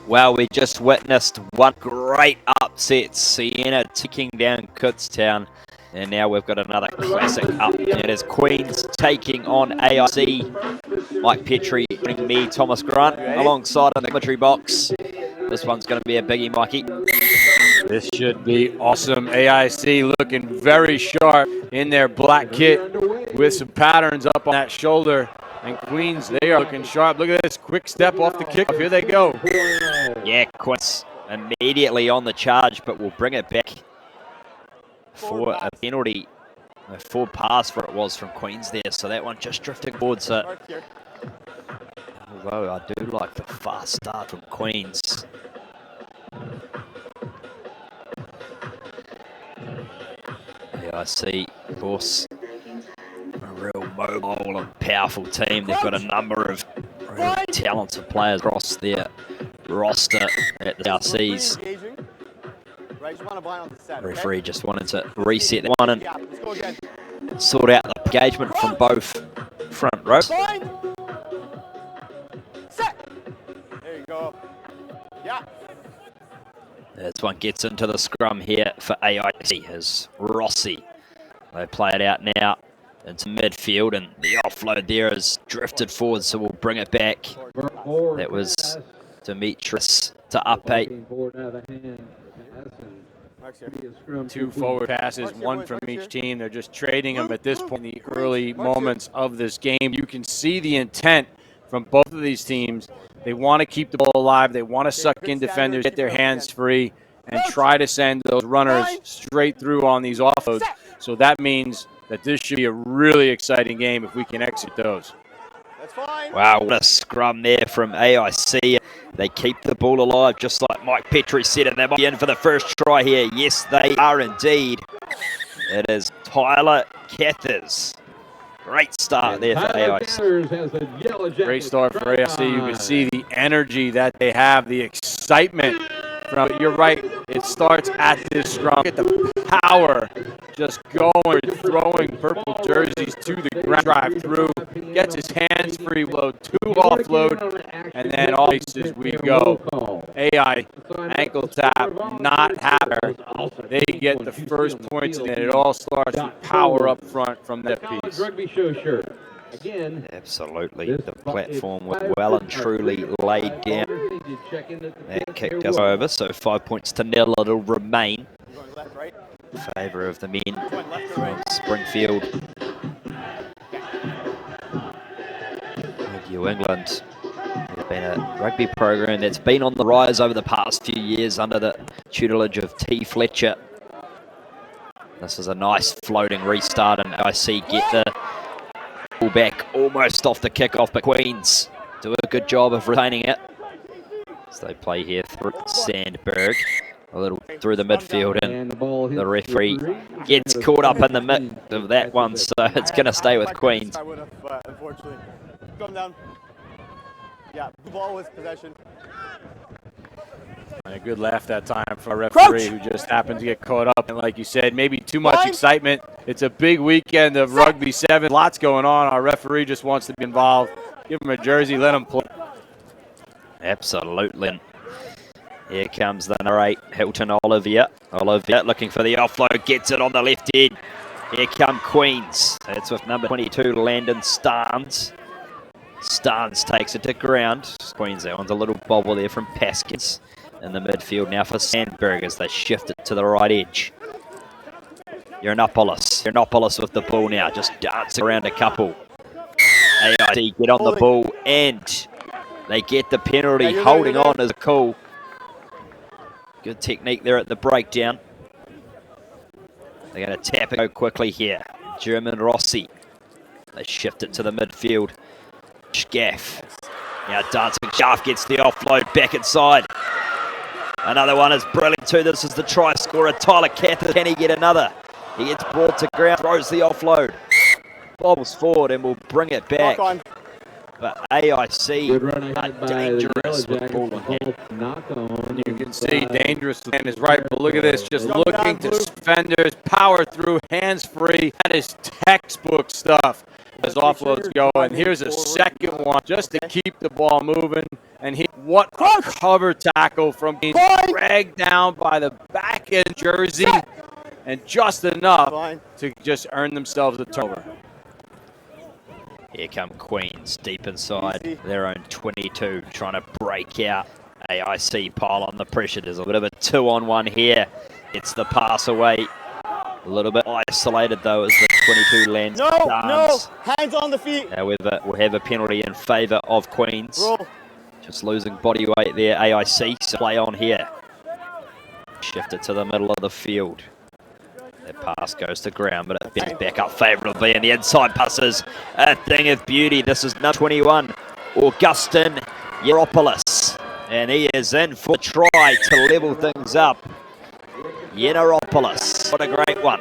S6: Well, we just witnessed one great upset. Siena taking down Kutztown. And now we've got another classic up. It is Queens taking on AIC. Mike Petrie joining me, Thomas Grant, alongside in the commentary box. This one's going to be a biggie, Mikey.
S3: This should be awesome. AIC looking very sharp in their black kit with some patterns up on that shoulder. And Queens, they are looking sharp. Look at this quick step off the kickoff. Here they go.
S6: Yeah, Queens immediately on the charge, but we'll bring it back for a penalty. A forward pass for it was from Queens there, so that one just drifting towards it. Although I do like the fast start from Queens. Yeah, I see, of course, a real mobile and powerful team. They've got a number of real talented players across their roster at the RCs. The referee just wanted to reset that one and sort out the engagement from both front rows.
S2: There you go. Yeah.
S6: This one gets into the scrum here for AIC as Rossi. They play it out now into midfield, and the offload there is drifted forward, so we'll bring it back. That was Demetrius to Upe.
S3: Two forward passes, one from each team. They're just trading them at this point in the early moments of this game. You can see the intent from both of these teams. They want to keep the ball alive. They want to suck in defenders, get their hands free, and try to send those runners straight through on these offloads. So that means that this should be a really exciting game if we can execute those.
S6: Wow, what a scrum there from AIC. They keep the ball alive, just like Mike Petrie said, and they might be in for the first try here. Yes, they are indeed. It is Tyler Cathers. Great start there for AIC.
S3: Great start for AIC. You can see the energy that they have, the excitement. You're right, it starts at this scrum. Get the power just going, throwing purple jerseys to the ground, drive through, gets his hands free, load, two offload, and then all as we go. AI, ankle tap, not happen. They get the first points, and it all starts with power up front from that piece.
S6: Absolutely, the platform was well and truly laid down. That kick goes over, so 5 points to nil. It'll remain in favour of the men from Springfield. New England, there's been a rugby program that's been on the rise over the past few years under the tutelage of T. Fletcher. This is a nice floating restart, and I see get the ball back almost off the kickoff, but Queens do a good job of retaining it. So they play here through Sandberg. a little through the midfield, and the referee gets caught up in the midst of that one, so it's going to stay with Queens.
S13: I would have, but unfortunately, come down. Yeah, the ball was possession.
S3: And a good laugh that time for a referee who just happened to get caught up. And like you said, maybe too much excitement. It's a big weekend of Rugby 7. Lots going on. Our referee just wants to be involved. Give him a jersey, let him play.
S6: Absolutely. Here comes the number 8, Hilton Olivia. Olivia looking for the offload, gets it on the left edge. Here come Queens. It's with number 22, Landon Starnes. Starnes takes it to ground. Queens, that one's a little bobble there from Paskins. In the midfield now for Sandberg as they shift it to the right edge. Yiannopoulos with the ball now, just dancing around a couple. AIC get on the ball and they get the penalty. Holding on is a call. Good technique there at the breakdown. They're going to tap it go quickly here. German Rossi. They shift it to the midfield. Schaff. Now dancing Schaff gets the offload back inside. Another one is brilliant too. This is the try scorer, Tyler Cather. Can he get another? He gets brought to ground, throws the offload. Bobbles forward and will bring it back. But AIC are dangerous with ball in hand.
S3: You can see dangerous and is right, but look at this. Just looking to defenders, power through, hands free. That is textbook stuff as offloads go. And here's a second one just to keep the ball moving. And what a cover tackle from being dragged down by the back end jersey, and just enough to just earn themselves a turnover.
S6: Here come Queens deep inside their own 22, trying to break out. AIC pile on the pressure. There's a bit of a 2-on-1 here. It's the pass away. A little bit isolated though as the 22 lands.
S13: No, hands on the feet.
S6: However, we'll have a penalty in favour of Queens. Just losing body weight there, AIC. So play on here. Shift it to the middle of the field. That pass goes to ground, but it bends back up favourably, and the inside pass is a thing of beauty. This is number 21, Augustin Yiannopoulos, and he is in for a try to level things up. Yiannopoulos, what a great one.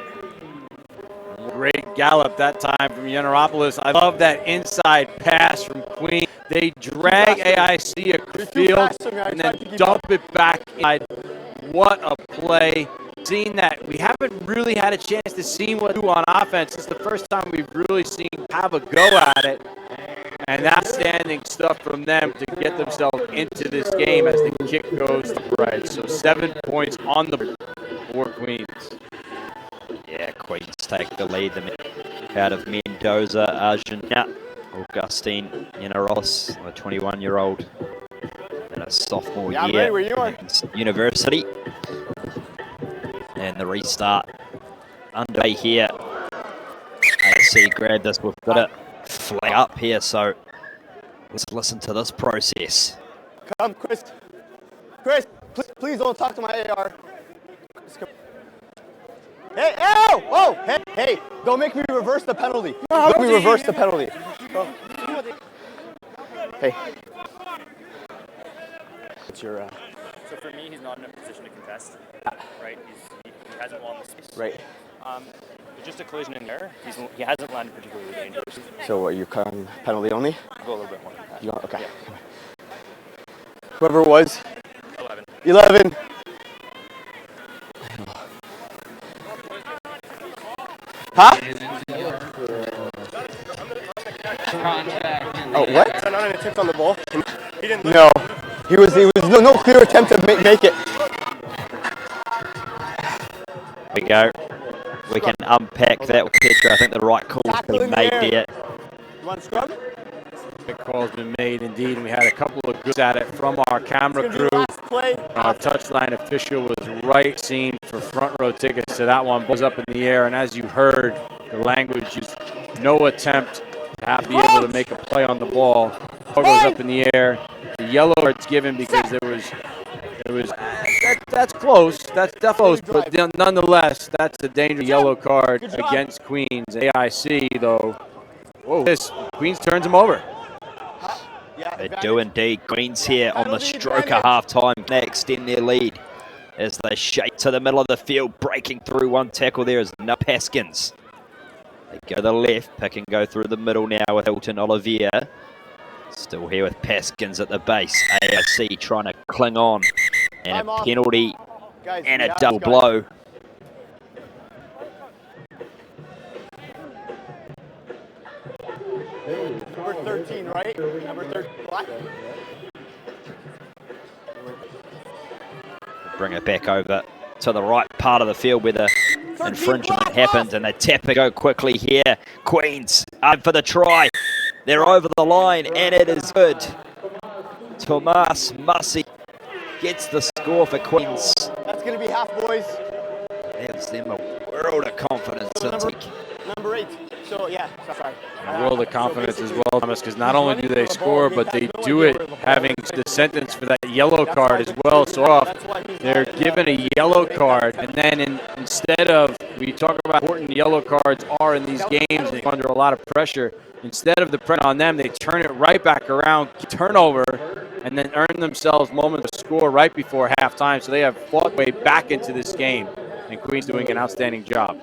S3: Great gallop that time from Yiannopoulos. I love that inside pass from Queen. They drag AIC across field and then dump it back inside. What a play. Seeing that, we haven't really had a chance to see what do on offense. It's the first time we've really seen have a go at it. And outstanding stuff from them to get themselves into this game as the kick goes to right. So 7 points on the board for Queens.
S6: Yeah, Queens take the lead out of Mendoza, Argentina, Augustine Yiannopoulos, a 21-year-old in a sophomore year at university. And the restart underway here. AFC grab this. We've got it flag up here, so let's listen to this process.
S13: Come, Chris. Chris, please don't talk to my AR. Hey, ow! Oh, hey, don't make me reverse the penalty. Don't make me reverse the penalty. Hey. What's your...
S10: So for me, he's not in a position to contest, right? He hasn't won the space.
S13: Right.
S10: Just a collision in there. He hasn't landed particularly dangerous.
S13: So what, you're penalty only?
S10: Go a little bit more.
S13: Okay. Yeah. Whoever it was?
S10: 11.
S13: Huh? Oh, what?
S10: Not an attempt on the ball. He didn't.
S13: No. He was no clear attempt to make it.
S6: There we go. We can unpack that with Petra. I think the right call has been made there.
S13: You want to scrub?
S3: The call's been made indeed, and we had a couple of goods at it from our camera crew. Our touchline official was right, seen for front row tickets to that one. Balls up in the air, and as you heard, the language is no attempt to be able to make a play on the ball. Ball goes up in the air. The yellow card's given because that's close. That's definitely close, but nonetheless, that's a dangerous yellow card against Queens. AIC though, Queens turns him over.
S6: They do indeed. Queens here on the stroke of halftime. They extend their lead as they shake to the middle of the field. Breaking through one tackle there is no Paskins. They go to the left, pick and go through the middle now with Hilton Olivier. Still here with Paskins at the base. AIC trying to cling on. And a penalty and a double blow.
S13: Number 13, right? Number 13, black.
S6: Bring it back over to the right part of the field where the infringement happened, and they tap it go quickly here. Queens up for the try. They're over the line, and it is good. Tomas Mussy gets the score for Queens.
S13: That's going to be half, boys.
S6: Gives them a world of confidence.
S13: Number 8. So, yeah, sorry.
S3: A world of confidence as well, Thomas, because not only do they score, but they do it having the sentence for that yellow card as well. So they're given a yellow card, and then instead of, we talk about how important yellow cards are in these games, they're under a lot of pressure. Instead of the pressure on them, they turn it right back around, turnover, and then earn themselves moments to score right before halftime. So they have fought way back into this game, and Queen's doing an outstanding job.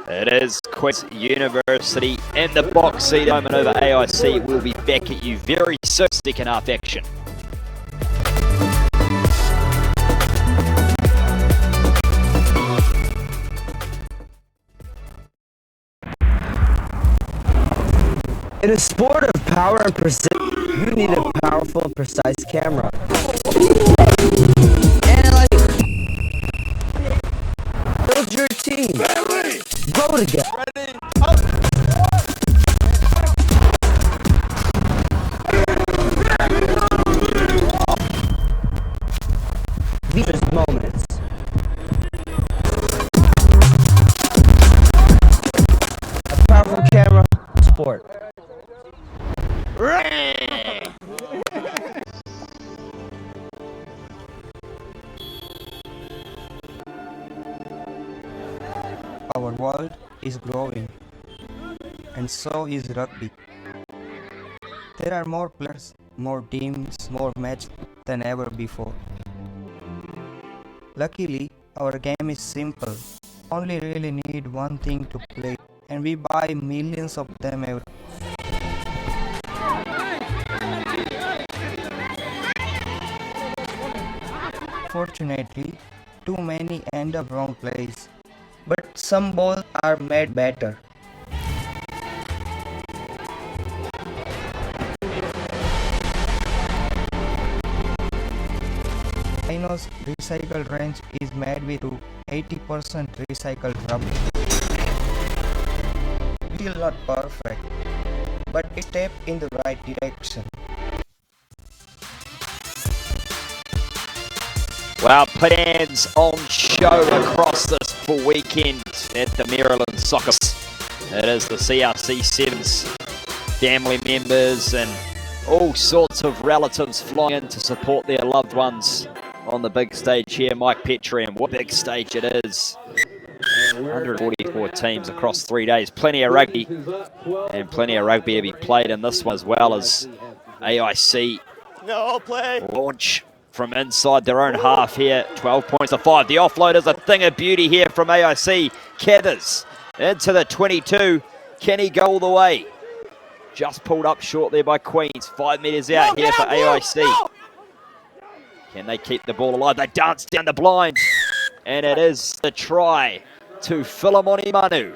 S6: It is Queen's University in the box seat moment over AIC. We'll be back at you very soon. Second half action.
S14: In a sport of power and precision, you need a powerful and precise camera. Build your team. Go together. These moments. A powerful camera sport.
S11: Our world is growing, and so is rugby. There are more players, more teams, more matches than ever before. Luckily, our game is simple. Only really need one thing to play, and we buy millions of them every. Fortunately, too many end up wrong plays, but some balls are made better. Rhino's recycled range is made with 80% recycled rubber. Still not perfect, but a step in the right direction.
S6: Well, plans on show across this full weekend at the Maryland Soccer. It is the CRC Sevens family members and all sorts of relatives flying in to support their loved ones on the big stage here. Mike Petrie, and what big stage it is. 144 teams across 3 days. Plenty of rugby, and plenty of rugby to be played in this one, as well as AIC launch from inside their own half here. 12 points to 5. The offload is a thing of beauty here from AIC. Cathers into the 22. Can he go all the way? Just pulled up short there by Queens. 5 metres out here for AIC. Can they keep the ball alive? They dance down the blind. And it is the try to Philemoni Manu.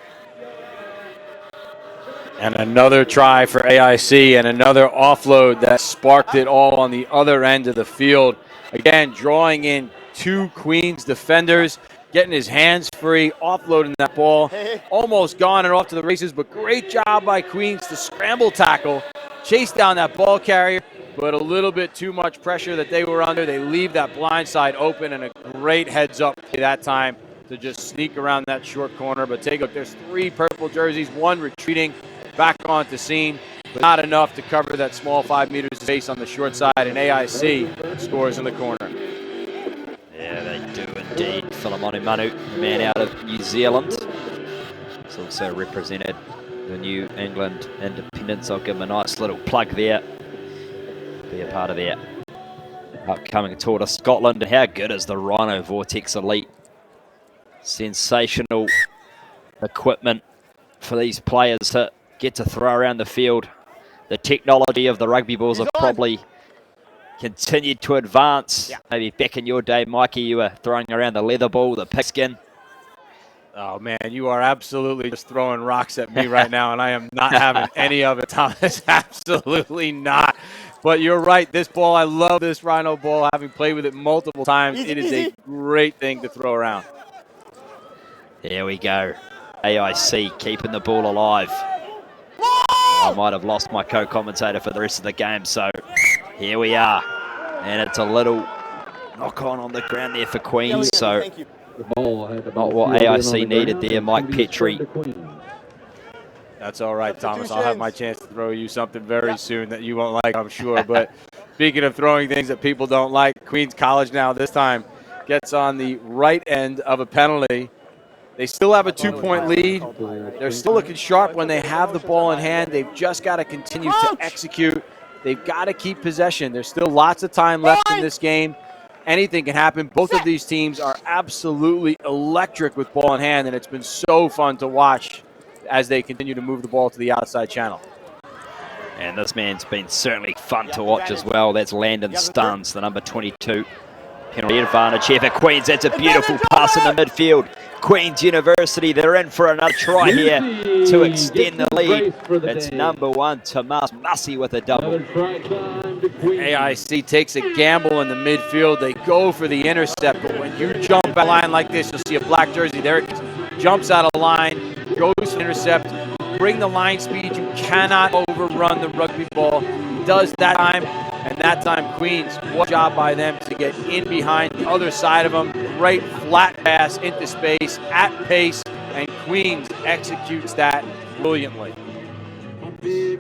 S3: And another try for AIC, and another offload that sparked it all on the other end of the field. Again, drawing in 2 Queens defenders, getting his hands free, offloading that ball. Almost gone and off to the races, but great job by Queens to scramble tackle, chase down that ball carrier, but a little bit too much pressure that they were under. They leave that blind side open, and a great heads up that time to just sneak around that short corner. But take a look, there's 3 purple jerseys, 1 retreating back onto scene, but not enough to cover that small 5 meters space on the short side, and AIC scores in the corner.
S6: Yeah, they do indeed. Philemoni Manu, the man out of New Zealand. He's also represented the New England Independents. I'll give him a nice little plug there. Be a part of their upcoming tour to Scotland. How good is the Rhino Vortex Elite? Sensational equipment for these players to get to throw around the field. The technology of the rugby balls have probably continued to advance. Maybe back in your day, Mikey, you were throwing around the leather ball, the pigskin.
S3: Oh, man, you are absolutely just throwing rocks at me right now, and I am not having any of it, Thomas. Absolutely not. But you're right. This ball, I love this Rhino ball. Having played with it multiple times, it is a great thing to throw around.
S6: There we go. AIC keeping the ball alive. I might have lost my co-commentator for the rest of the game, so here we are. And it's a little knock-on on the ground there for Queens, so not what AIC needed there, Mike Petrie.
S3: That's all right, Thomas. I'll have my chance to throw you something very soon that you won't like, I'm sure. But speaking of throwing things that people don't like, Queens College now this time gets on the right end of a penalty. They still have a 2-point lead. They're still looking sharp when they have the ball in hand. They've just got to continue to execute. They've got to keep possession. There's still lots of time left in this game. Anything can happen. Both of these teams are absolutely electric with ball in hand, and it's been so fun to watch as they continue to move the ball to the outside channel.
S6: And this man's been certainly fun to watch as well. That's Landon Stuns, the number 22. Penalty advantage here for Queens. That's a beautiful pass in the midfield. Queens University, they're in for another try here to extend the lead. It's number 1, Tomas Massey with a double.
S3: AIC takes a gamble in the midfield. They go for the intercept, but when you jump a line like this, you'll see a black jersey. There it jumps out of line, goes for the intercept. Bring the line speed. You cannot overrun the rugby ball. He does that time. And that time, Queens, what a job by them to get in behind the other side of them. Great flat pass into space at pace, and Queens executes that brilliantly.
S6: Here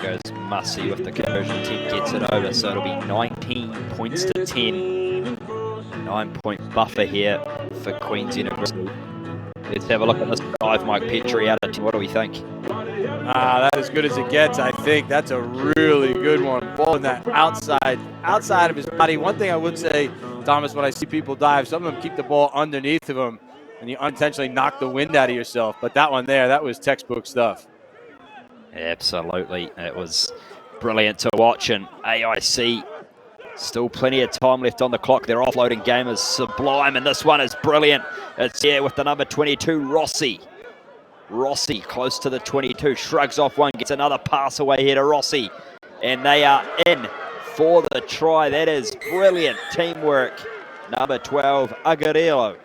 S6: goes Massey with the conversion. Team gets it over, so it'll be 19 points to 10. 9-point buffer here for Queens University. Let's have a look at this dive, Mike Petrie out of 10. What do we think?
S3: That's as good as it gets, I think. That's a really good one. Ball in that outside of his body. One thing I would say, Thomas, when I see people dive, some of them keep the ball underneath of them, and you unintentionally knock the wind out of yourself. But that one there, that was textbook stuff.
S6: Absolutely. It was brilliant to watch, and AIC, still plenty of time left on the clock. Their offloading game is sublime, and this one is brilliant. It's here with the number 22, Rossi. Rossi close to the 22, shrugs off one, gets another pass away here to Rossi. And they are in for the try. That is brilliant teamwork. Number 12, Agarillo.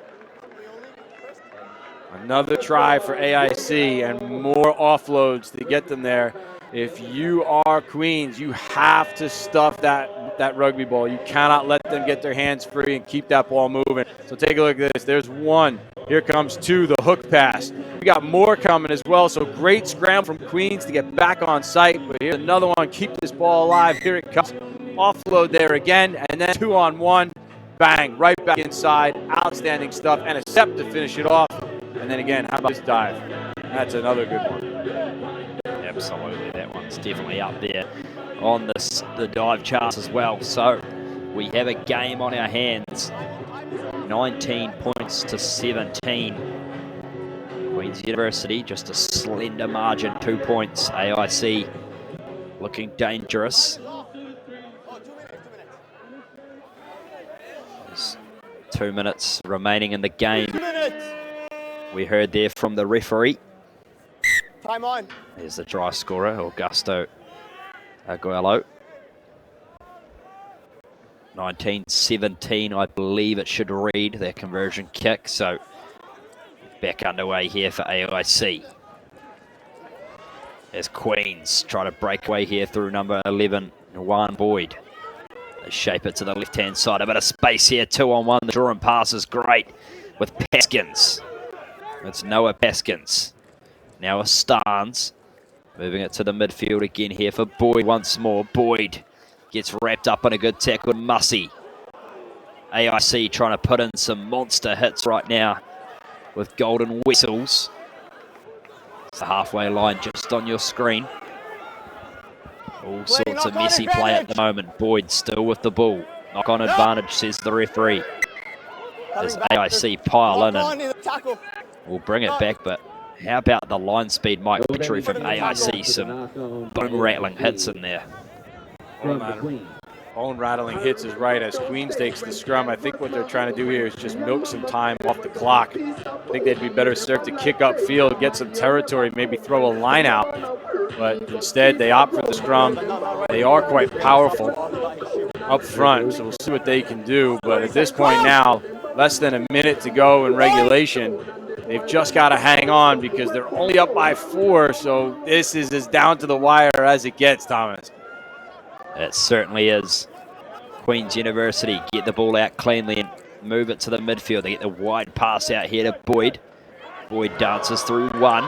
S3: Another try for AIC and more offloads to get them there. If you are Queens, you have to stuff that rugby ball. You cannot let them get their hands free and keep that ball moving. So take a look at this. There's one. Here comes two, the hook pass. We got more coming as well. So great scramble from Queens to get back on site. But here's another one. Keep this ball alive. Here it comes. Offload there again. And then 2-on-1. Bang. Right back inside. Outstanding stuff. And a step to finish it off. And then again, how about this dive? That's another good one.
S6: Absolutely, that one's definitely up there on the dive charts as well. So we have a game on our hands. 19 points to 17. Queens University, just a slender margin, 2 points. AIC looking dangerous. There's 2 minutes remaining in the game. We heard there from the referee.
S13: Time on.
S6: There's the try scorer, Augusto Aguelo. 19-17, I believe it should read, their conversion kick. So back underway here for AIC. As Queens try to break away here through number 11, Juan Boyd. They shape it to the left-hand side. A bit of space here, 2-on-1. The draw and pass is great with Paskins. It's Noah Paskins. Now a Starnes, moving it to the midfield again here for Boyd once more. Boyd gets wrapped up in a good tackle. Massey. AIC trying to put in some monster hits right now with golden whistles. It's the halfway line just on your screen. All sorts of messy play at the moment. Boyd still with the ball. Knock on advantage, says the referee. As AIC pile in and will bring it back, but how about the line speed, Mike Petrie from AIC? Some bone-rattling hits in there.
S3: Bone-rattling hits is right as Queens takes the scrum. I think what they're trying to do here is just milk some time off the clock. I think they'd be better served to kick up field, get some territory, maybe throw a line out. But instead, they opt for the scrum. They are quite powerful up front, so we'll see what they can do. But at this point now, less than a minute to go in regulation. They've just got to hang on because they're only up by 4, so this is as down to the wire as it gets, Thomas.
S6: It certainly is. Queen's University get the ball out cleanly and move it to the midfield. They get the wide pass out here to Boyd. Boyd dances through one.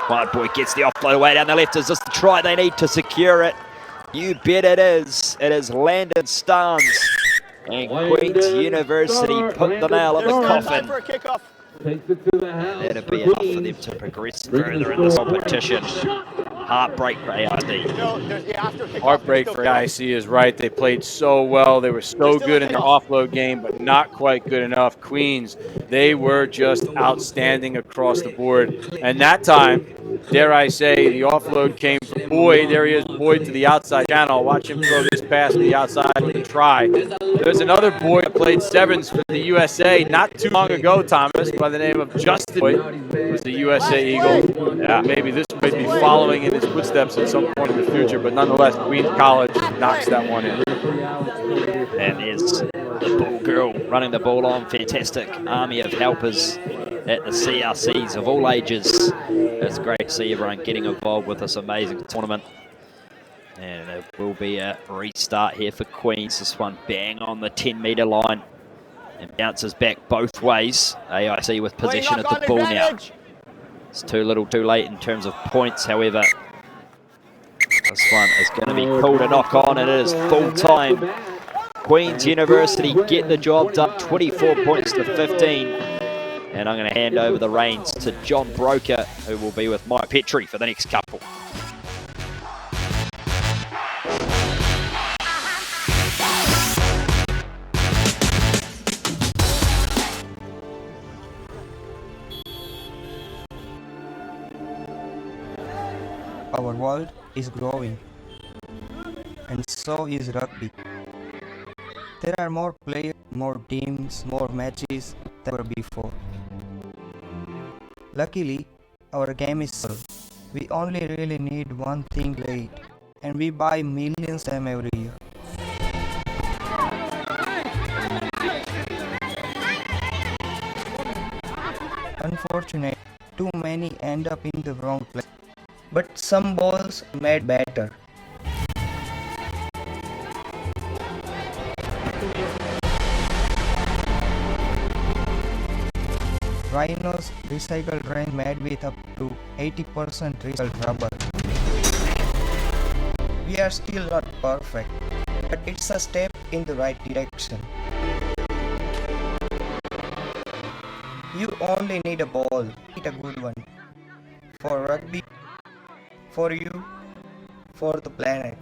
S6: Wild Boyd gets the offload away down the left. Is this the try they need to secure it? You bet it is. It is Landon Starnes. And Queen's University put the nail in the coffin. That'll be enough for them to progress further in this competition. Heartbreak for AIC.
S3: Heartbreak for AIC is right. They played so well. They were so good in their offload game, but not quite good enough. Queens, they were just outstanding across the board. And that time, dare I say, the offload came from Boyd. There he is, Boyd to the outside channel. Watch him throw this pass to the outside with a try. There's another Boyd that played sevens for the USA not too long ago, Thomas, by the name of Justin Boyd, was the USA Eagle. Yeah, maybe this might be following in his footsteps at some point in the future, but nonetheless, Queens College knocks that one in.
S6: And there's the ball girl running the ball on. Fantastic army of helpers at the CRCs of all ages. It's great to see everyone getting involved with this amazing tournament. And it will be a restart here for Queens. This one bang on the 10-metre line and bounces back both ways. AIC with possession of the ball now. It's too little too late in terms of points, however. This one is going to be called a knock on, and it is full time. Queen's University get the job done, 24 points to 15. And I'm going to hand over the reins to John Broker, who will be with Mike Petrie for the next couple.
S11: Our world is growing, and so is rugby. There are more players, more teams, more matches than ever before. Luckily, our game is simple. We only really need one thing right, and we buy millions of them every year. Unfortunately, too many end up in the wrong place. But some balls made better. Rhinos recycled range made with up to 80% recycled rubber. We are still not perfect, but it's a step in the right direction. You only need a ball, need a good one. For rugby, for you, for the planet.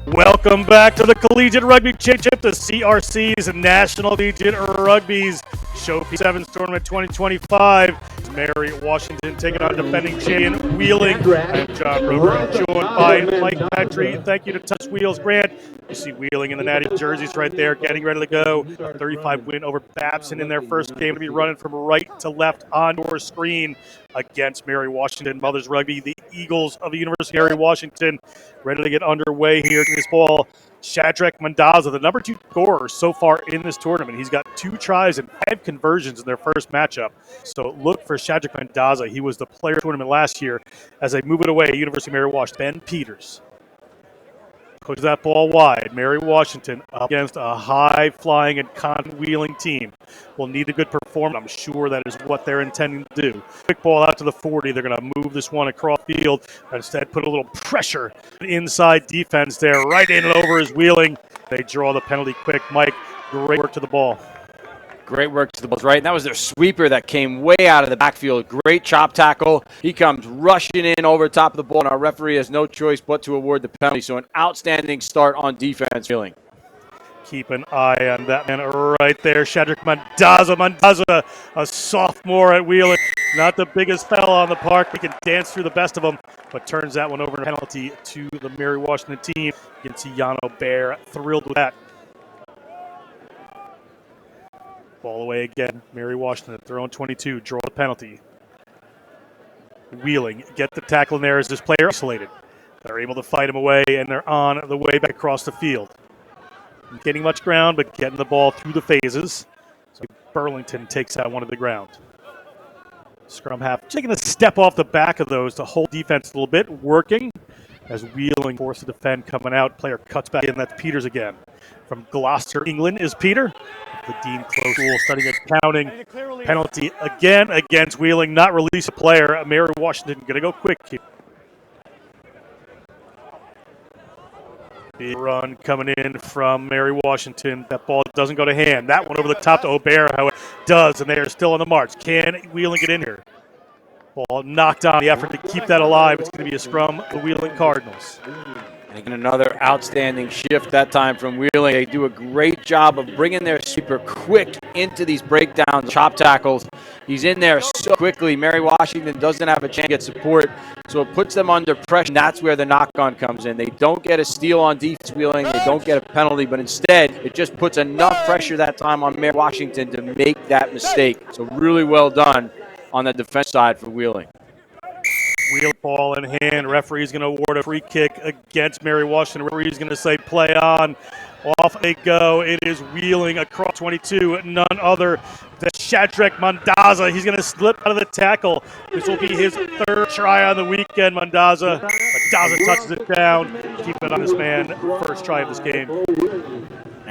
S15: Welcome back to the Collegiate Rugby Championship, the CRC's National Collegiate Rugby's Showpiece Sevens Tournament 2025. Mary Washington taking on defending champion Wheeling. I'm John Roper, joined by Mike Petrie. Thank you to Touch Wheels Grant. You see Wheeling in the natty jerseys right there, getting ready to go. 35 win over Babson in their first game. To be running from right to left on your screen against Mary Washington Mothers Rugby. The Eagles of the University of Mary Washington ready to get underway here in this ball. Shadrach Mendoza, the number 2 scorer so far in this tournament. He's got 2 tries and 5 conversions in their first matchup. So look for Shadrach Mendoza. He was the player of the tournament last year. As they move it away, University of Mary Washington, Ben Peters pushes that ball wide. Mary Washington up against a high-flying and con-wheeling team. Will need a good performance. I'm sure that is what they're intending to do. Quick ball out to the 40. They're going to move this one across field. Instead, put a little pressure inside defense there. Right in and over is Wheeling. They draw the penalty quick. Mike, great work to the ball.
S3: Great work to the balls, right? And that was their sweeper that came way out of the backfield. Great chop tackle. He comes rushing in over top of the ball, and our referee has no choice but to award the penalty. So an outstanding start on defense, Wheeling.
S15: Keep an eye on that man right there, Shadrick Mondaza. Mondaza, a sophomore at Wheeling. Not the biggest fella on the park. He can dance through the best of them, but turns that one over in a penalty to the Mary Washington team. You can see Yano Bear thrilled with that. Ball away again. Mary Washington, their own 22, draw the penalty. Wheeling, get the tackle in there as this player isolated. They're able to fight him away, and they're on the way back across the field. Not getting much ground, but getting the ball through the phases. So Burlington takes out one of the ground. Scrum half taking a step off the back of those to hold defense a little bit, working as Wheeling forced to defend coming out. Player cuts back in. That's Peters again. From Gloucester, England is Peter. The Dean Close rule starting at counting. Penalty again against Wheeling. Not release a player. Mary Washington going to go quick here. Big run coming in from Mary Washington. That ball doesn't go to hand. That one over the top to Aubert, however, does, and they are still on the march. Can Wheeling get in here? Ball knocked on. The effort to keep that alive. It's going to be a scrum, the Wheeling Cardinals.
S3: And again, another outstanding shift that time from Wheeling. They do a great job of bringing their sweeper quick into these breakdowns, chop tackles. He's in there so quickly. Mary Washington doesn't have a chance to get support, so it puts them under pressure. And that's where the knock-on comes in. They don't get a steal on defense, Wheeling. They don't get a penalty, but instead it just puts enough pressure that time on Mary Washington to make that mistake. So really well done on the defense side for Wheeling.
S15: Wheel ball in hand. Referee's going to award a free kick against Mary Washington. Referee's going to say play on. Off they go. It is Wheeling across 22. None other than Shadrach Mondaza. He's going to slip out of the tackle. This will be his third try on the weekend. Mondaza touches it down. Keep it on this man. First try of this game.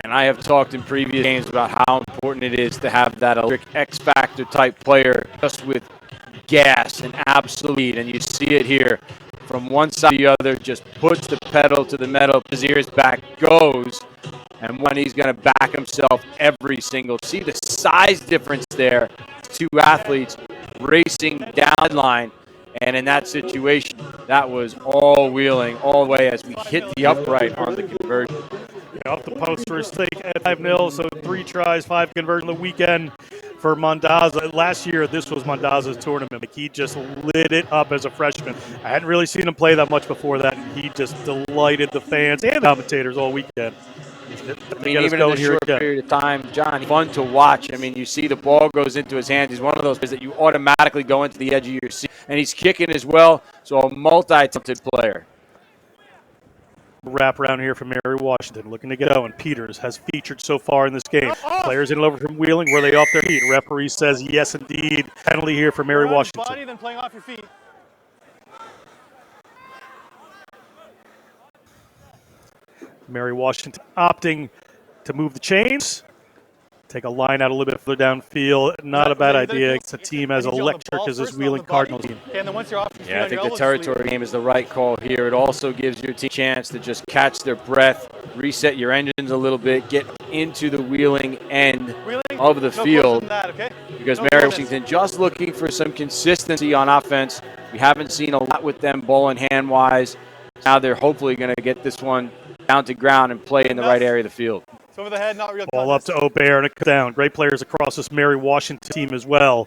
S3: And I have talked in previous games about how important it is to have that electric X-Factor type player just with gas and absolute, and you see it here from one side to the other, just puts the pedal to the metal, his ears back, goes, and when he's going to back himself every single. See the size difference there. Two athletes racing down the line, and in that situation, that was all Wheeling all the way as we hit the upright on the conversion.
S15: Off the post for a stake at 5-0, so 3 tries, 5 conversions the weekend for Mondaza. Last year, this was Mondaza's tournament. He just lit it up as a freshman. I hadn't really seen him play that much before that, and he just delighted the fans and the commentators all weekend.
S3: I mean, even in a short period of time, John, fun to watch. I mean, you see the ball goes into his hands. He's one of those players that you automatically go into the edge of your seat, and he's kicking as well, so a multi-talented player.
S15: Wrap around here from Mary Washington, looking to get going. Peters has featured so far in this game. Players in and over from Wheeling. Were they off their feet? Referee says yes, indeed. Penalty here for Mary Washington.
S13: Body, then playing off your feet.
S15: Mary Washington opting to move the chains. Take a line out a little bit further downfield. Not a bad idea. It's a team as electric as this Wheeling Cardinals team.
S13: And then once you're off your feet,
S3: Yeah, I think the territory game is the right call here. It also gives your team a chance to just catch their breath, reset your engines a little bit, get into the Wheeling end of the field. Because Mary Washington just looking for some consistency on offense. We haven't seen a lot with them ball in hand wise. Now they're hopefully going to get this one down to ground and play in the right area of the field.
S13: It's over the head, not real.
S15: Ball up to Aubert and a down. Great players across this Mary Washington team as well.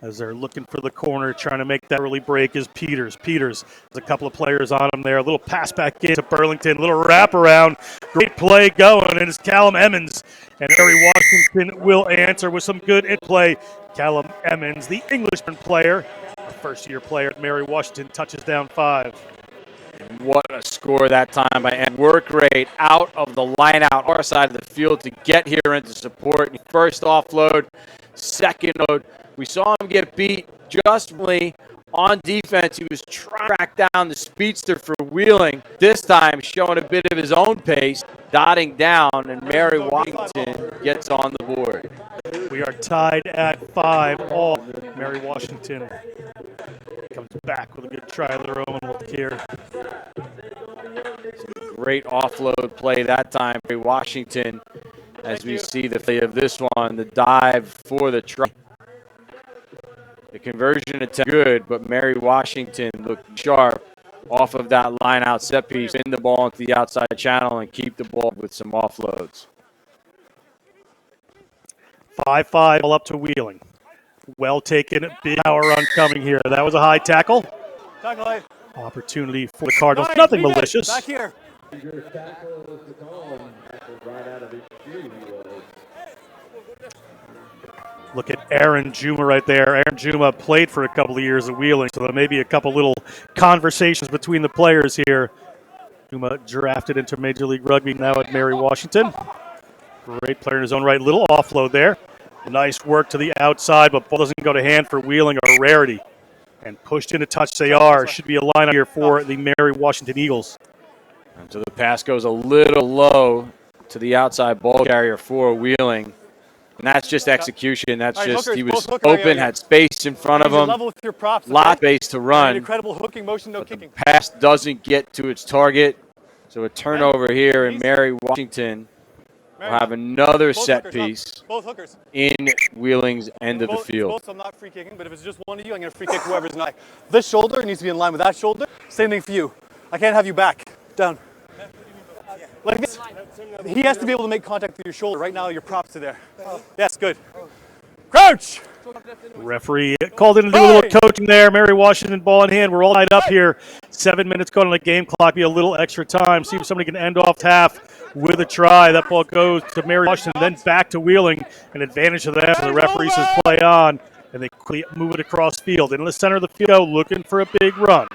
S15: As they're looking for the corner, trying to make that early break is Peters. Peters, there's a couple of players on him there. A little pass back in to Burlington. A little wraparound. Great play going, and it's Callum Emmons. And Mary Washington will answer with some good in play. Callum Emmons, the Englishman player, a first-year player at Mary Washington, touches down 5.
S3: What a score that time by Ed. Work rate out of the line out our side of the field to get here into support. First offload, second load. We saw him get beat just on defense. He was trying to track down the speedster for Wheeling. This time showing a bit of his own pace, dotting down, and Mary Washington gets on the board.
S15: We are tied at 5 all. Mary Washington comes back with a good try of their own look here.
S3: Great offload play that time by Washington as we see the play of this one, the dive for the try. The conversion attempt good, but Mary Washington looked sharp off of that line out set piece, in the ball into the outside channel and keep the ball with some offloads.
S15: 5-5 all up to Wheeling. Well taken, big power run coming here. That was a high tackle. Opportunity for the Cardinals. Nothing malicious.
S13: Back here.
S15: Look at Aaron Juma right there. Aaron Juma played for a couple of years at Wheeling, so there may be a couple little conversations between the players here. Juma drafted into Major League Rugby, now at Mary Washington. Great player in his own right. Little offload there. Nice work to the outside, but ball doesn't go to hand for Wheeling, a rarity. And pushed into touch they are. Should be a line here for the Mary Washington Eagles.
S3: And so the pass goes a little low to the outside ball carrier for Wheeling. And that's just execution. That's just, he was open, had space in front of him, lot of space to run.
S13: Incredible hooking motion, no kicking.
S3: The pass doesn't get to its target. So a turnover here, and Mary Washington will have another set piece in Wheeling's end of the field.
S13: I'm not free kicking, but if it's just one of you, I'm going to free kick whoever's not. This shoulder needs to be in line with that shoulder. Same thing for you. I can't have you back. Down. Like this. He has to be able to make contact with your shoulder. Right now, your props are there. Yes, good. Crouch!
S15: Referee called in to do a little coaching there. Mary Washington, ball in hand. We're all tied up here. 7 minutes going on the game clock. Be a little extra time. See if somebody can end off half with a try. That ball goes to Mary Washington, then back to Wheeling. An advantage to them. So the referee says play on, and they quickly move it across field. In the center of the field, looking for a big run.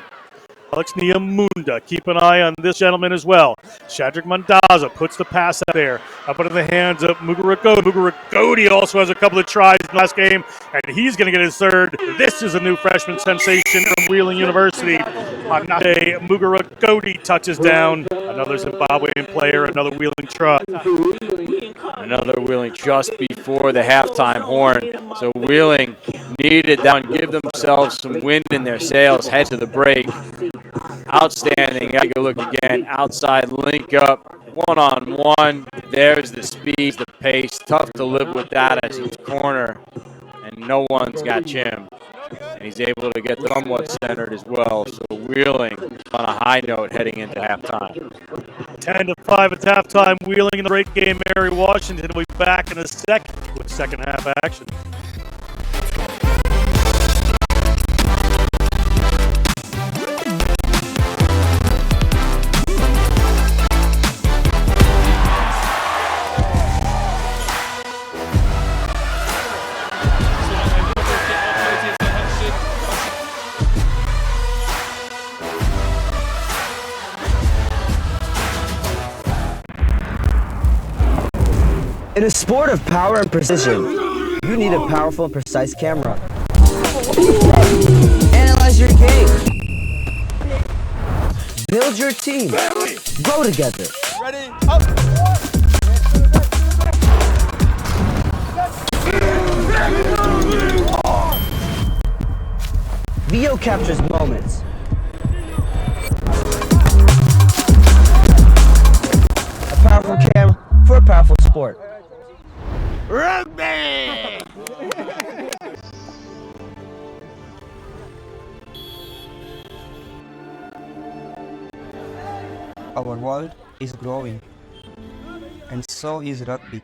S15: Alex Niamunda, keep an eye on this gentleman as well. Shadrach Mandaza puts the pass out there. Up into the hands of Mugaragodi. Mugaragodi also has a couple of tries in the last game, and he's going to get his third. This is a new freshman sensation from Wheeling University. Anate Mugaragodi touches down. Another Zimbabwean player, another Wheeling try.
S3: Another Wheeling just before the halftime horn. So Wheeling needed that one, give themselves some wind in their sails, head to the break. Outstanding. Take a look again. Outside link up, one-on-one. There's the speed, the pace. Tough to live with that as his corner, and no one's got Jim. And he's able to get somewhat centered as well. So Wheeling on a high note heading into halftime.
S15: 10-5 at halftime. Wheeling in the great game. Mary Washington will be back in a second with second half action.
S14: In a sport of power and precision, you need a powerful and precise camera. Analyze your game. Build your team. Grow together.
S13: Ready, up!
S14: Video captures moments. A powerful camera for a powerful sport.
S12: Rugby!
S11: Our world is growing, and so is rugby.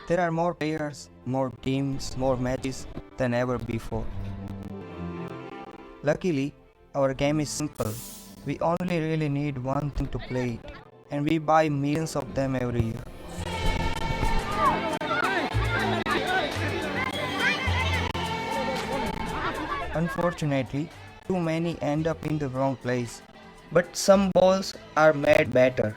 S11: There are more players, more teams, more matches than ever before. Luckily, our game is simple. We only really need one thing to play it, and we buy millions of them every year. Unfortunately, too many end up in the wrong place, but some balls are made better.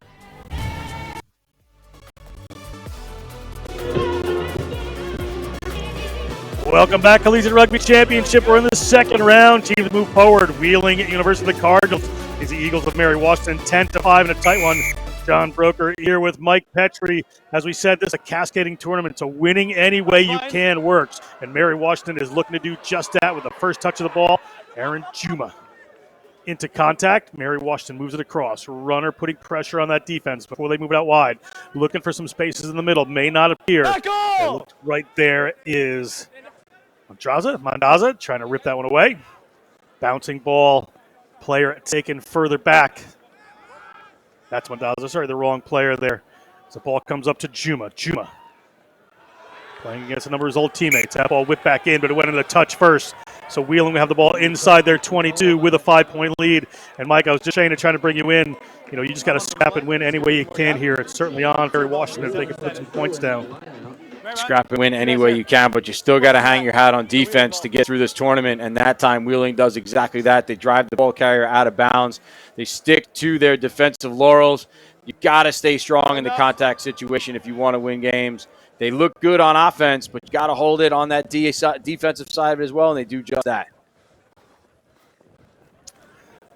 S15: Welcome back, Collegiate Rugby Championship. We're in the second round. Teams move forward. Wheeling at University of the Cardinals is the Eagles of Mary Washington, 10-5 in a tight one. John Broker here with Mike Petrie. As we said, this is a cascading tournament, so winning any way you can works. And Mary Washington is looking to do just that with the first touch of the ball. Aaron Juma into contact. Mary Washington moves it across. Runner putting pressure on that defense before they move it out wide. Looking for some spaces in the middle. May not appear. Right there is Mandaza trying to rip that one away. Bouncing ball. Player taken further back. That's Mandaza. Sorry, the wrong player there. As the ball comes up to Juma. Juma playing against a number of his old teammates. That ball whipped back in, but it went into the touch first. So Wheeling will have the ball inside their 22 with a 5-point lead. And Mike, I was just trying to bring you in. You know, you just got to scrap and win any way you can here. It's certainly on Mary Washington if they can put some points down.
S3: Scrap and win any way you can, but you still got to hang your hat on defense to get through this tournament. And that time, Wheeling does exactly that. They drive the ball carrier out of bounds. They stick to their defensive laurels. You got to stay strong in the contact situation if you want to win games. They look good on offense, but you got to hold it on that defensive side of it as well, and they do just that.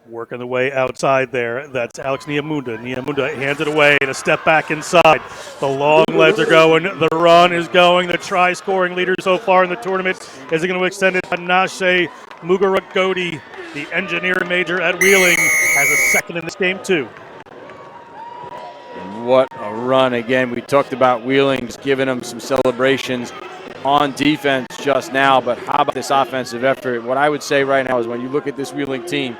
S15: Working the way outside there. That's Alex Niamunda. Niamunda hands it away and a step back inside. The long legs are going. The run is going. The try-scoring leader so far in the tournament is going to extend it. Panache Mugaragodi, the engineering major at Wheeling, has a second in this game too.
S3: What a run again. We talked about Wheeling's giving them some celebrations on defense just now, but how about this offensive effort? What I would say right now is when you look at this Wheeling team,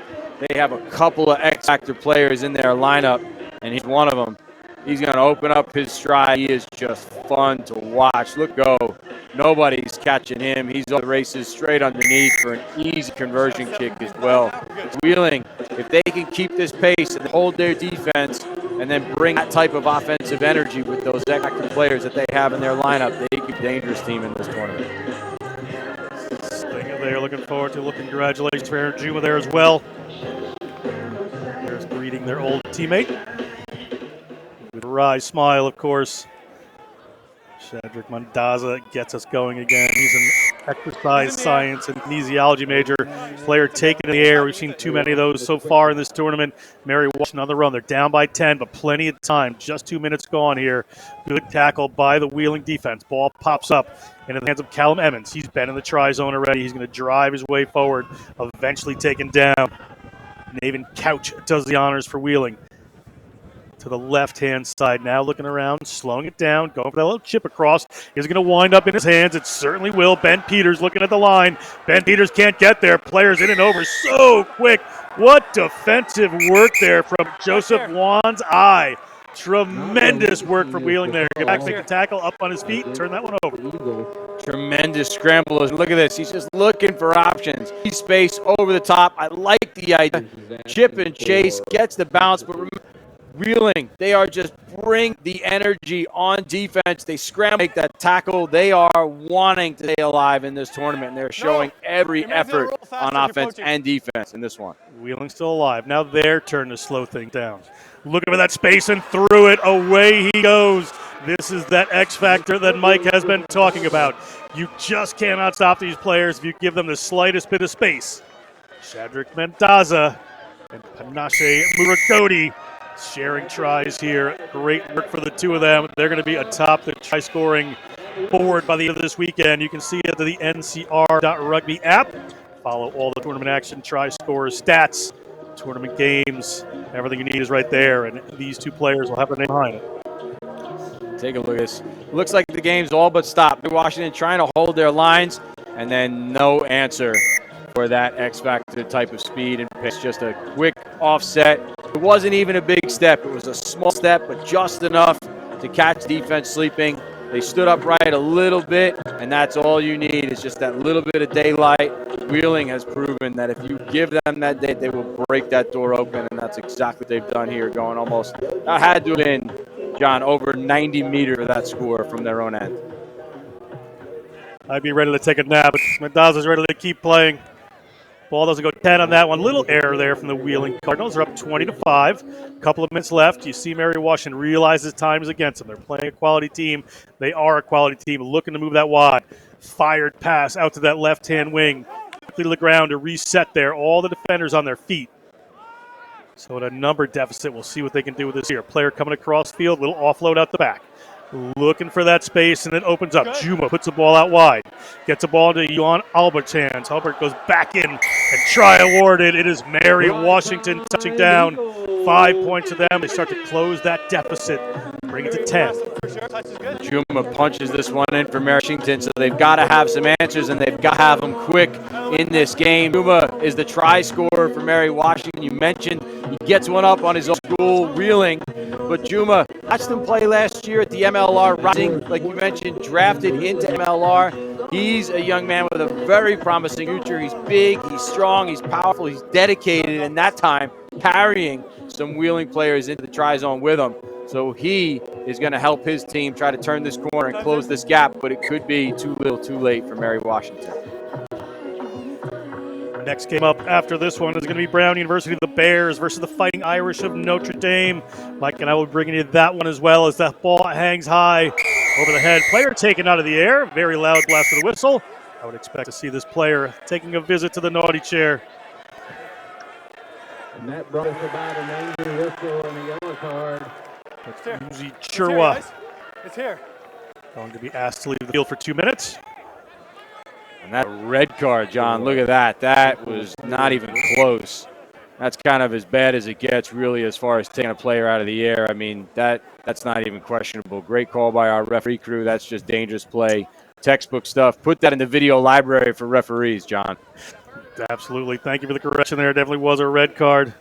S3: they have a couple of X-Factor players in their lineup, and he's one of them. He's going to open up his stride. He is just fun to watch. Look go. Nobody's catching him. He's on the races straight underneath for an easy conversion kick as well. Wheeling, if they can keep this pace and hold their defense and then bring that type of offensive energy with those X-Factor players that they have in their lineup, they could be a dangerous team in this tournament.
S15: Stinger there, looking forward to it. Congratulations for Aaron Juma there as well. There's greeting their old teammate. With a wry smile, of course. Shadrick Mandaza gets us going again. He's an exercise science and kinesiology major. Player taken in the air. We've seen too many of those so far in this tournament. Mary Washington on the run. They're down by 10, but plenty of time. Just 2 minutes gone here. Good tackle by the Wheeling defense. Ball pops up into the hands of Callum Emmons. He's been in the try zone already. He's going to drive his way forward, eventually taken down. Navin Couch does the honors for Wheeling. To the left-hand side now, looking around, slowing it down, going for that little chip across. Is going to wind up in his hands. It certainly will. Ben Peters looking at the line. Ben Peters can't get there. Players in and over so quick. What defensive work there from Joseph Wan's eye. Tremendous work from Wheeling there. Get back, make the tackle, up on his feet, turn that one over.
S3: Tremendous scramble. Look at this. He's just looking for options. He's space over the top. I like the idea. Chip and chase, gets the bounce, but remember, Wheeling, they are just bring the energy on defense. They scramble, make that tackle. They are wanting to stay alive in this tournament, and they're showing every effort on offense and defense in this one.
S15: Wheeling still alive. Now their turn to slow things down. Looking for that space and threw it. Away he goes. This is that X factor that Mike has been talking about. You just cannot stop these players if you give them the slightest bit of space. Shadrick Mendaza and Panache Muragodi sharing tries here. Great work for the two of them. They're going to be atop the try-scoring board by the end of this weekend. You can see it at the ncr.rugby app. Follow all the tournament action, try-scores, stats, tournament games. Everything you need is right there, and these two players will have a name behind it.
S3: Take a look at this. Looks like the game's all but stopped. Washington trying to hold their lines, and then no answer for that X-Factor type of speed and pace. Just a quick offset. It wasn't even a big step. It was a small step, but just enough to catch defense sleeping. They stood upright a little bit, and that's all you need is just that little bit of daylight. Wheeling has proven that if you give them that day, they will break that door open, and that's exactly what they've done here, going almost, I had to have been, John, over 90 meters for that score from their own end.
S15: I'd be ready to take a nap, but Mendaza's ready to keep playing. Ball doesn't go 10 on that one. Little error there from the Wheeling Cardinals. They're up 20-5. Couple of minutes left. You see Mary Washington realizes time is against them. They're playing a quality team. They are a quality team looking to move that wide. Fired pass out to that left-hand wing. Quickly to the ground to reset there. All the defenders on their feet. So at a number deficit, we'll see what they can do with this here. Player coming across field. Little offload out the back. Looking for that space, and it opens up. Juma puts the ball out wide. Gets the ball into Johan Albert's hands. Albert goes back in And try awarded. It is Mary Washington touching down. 5 points to them. They start to close that deficit. Bring it to 10.
S3: Juma punches this one in for Mary Washington, so they've got to have some answers, and they've got to have them quick in this game. Juma is the try scorer for Mary Washington. You mentioned he gets one up on his own school, Wheeling. But Juma, watched him play last year at the MLR Rising, like you mentioned, drafted into MLR. He's a young man with a very promising future. He's big, he's strong, he's powerful, he's dedicated, and that time carrying some Wheeling players into the try zone with him. So he is going to help his team try to turn this corner and close this gap, but it could be too little too late for Mary Washington.
S15: Next game up after this one is going to be Brown University, the Bears versus the Fighting Irish of Notre Dame. Mike and I will bring you that one as well as that ball hangs high over the head. Player taken out of the air. Very loud blast of the whistle. I would expect to see this player taking a visit to the naughty chair.
S4: And that brought us about an angry whistle and a yellow card.
S15: Uzi Chirwa
S13: It's here.
S15: going to be asked to leave the field for 2 minutes.
S3: And that red card, John, look at that. That was not even close. That's kind of as bad as it gets, really, as far as taking a player out of the air. I mean, that's not even questionable. Great call by our referee crew. That's just dangerous play. Textbook stuff. Put that in the video library for referees, John.
S15: Absolutely. Thank you for the correction there. Definitely was a red card.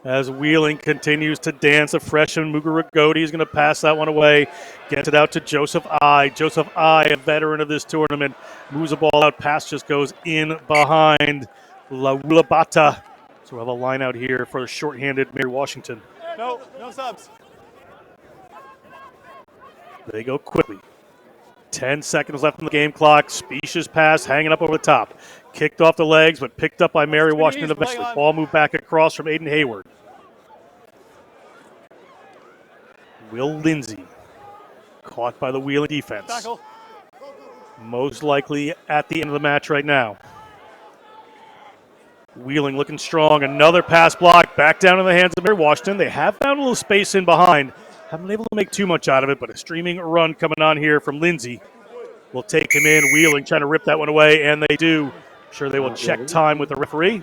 S15: As Wheeling continues to dance, a freshman, Mugaragoti, is going to pass that one away. Gets it out to Joseph I. Joseph I, a veteran of this tournament, moves the ball out. Pass just goes in behind Laulabata. So we'll have a line out here for the shorthanded Mary Washington.
S13: No subs.
S15: They go quickly. 10 seconds left on the game clock. Specious pass hanging up over the top. Kicked off the legs, but picked up by Mary Washington eventually. Ball moved back across from Aiden Hayward. Will Lindsay caught by the Wheeling defense.
S13: Tackle.
S15: Most likely at the end of the match right now. Wheeling looking strong. Another pass block back down in the hands of Mary Washington. They have found a little space in behind. Haven't been able to make too much out of it, but a streaming run coming on here from Lindsay. Will take him in. Wheeling trying to rip that one away, and they do. Sure, they will check time with the referee.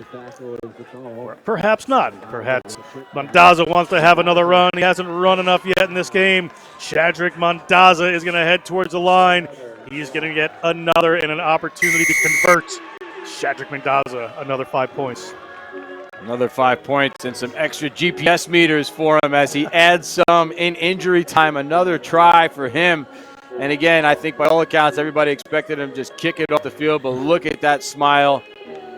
S15: Or perhaps not. Perhaps Mondaza wants to have another run. He hasn't run enough yet in this game. Shadrick Mondaza is going to head towards the line. He's going to get another and an opportunity to convert. Shadrick Mondaza, another 5 points.
S3: Another 5 points and some extra GPS meters for him as he adds some in injury time. Another try for him. And again, I think by all accounts, everybody expected him to just kick it off the field, but look at that smile.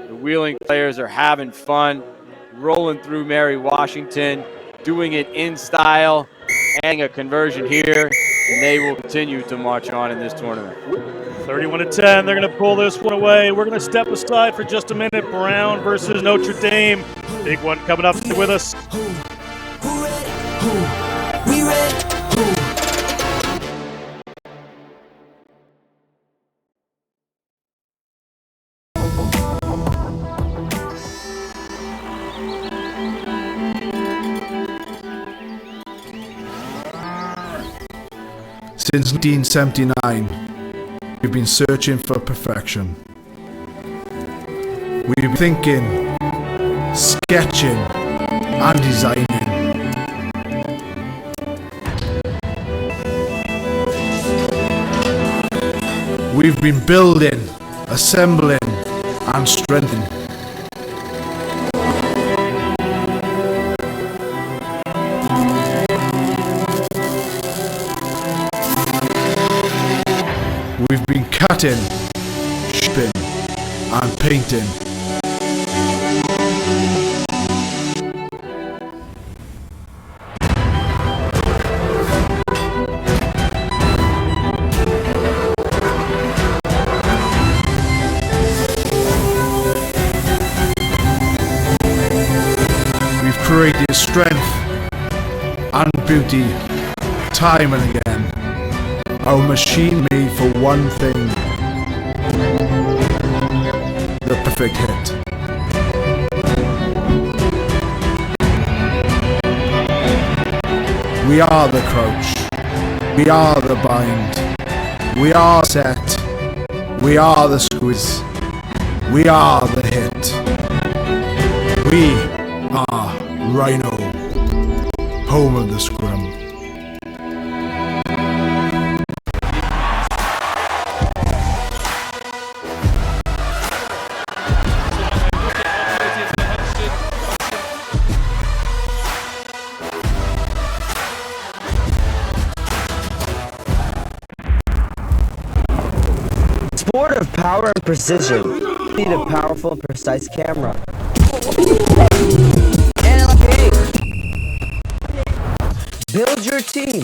S3: The Wheeling players are having fun, rolling through Mary Washington, doing it in style, adding a conversion here, and they will continue to march on in this tournament.
S15: 31-10, they're going to pull this one away. We're going to step aside for just a minute. Brown versus Notre Dame. Big one coming up with us.
S16: We ready?
S5: Since 1979, we've been searching for perfection. We've been thinking, sketching, and designing. We've been building, assembling, and strengthening. We've been cutting, shaping, and painting. We've created strength and beauty time and again. Our machine made for one thing, the perfect hit. We are the crouch, we are the bind, we are set, we are the squeeze, we are the hit. We are Rhino, home of the scrum.
S14: Sport of power and precision. You need a powerful and precise camera. Build your team.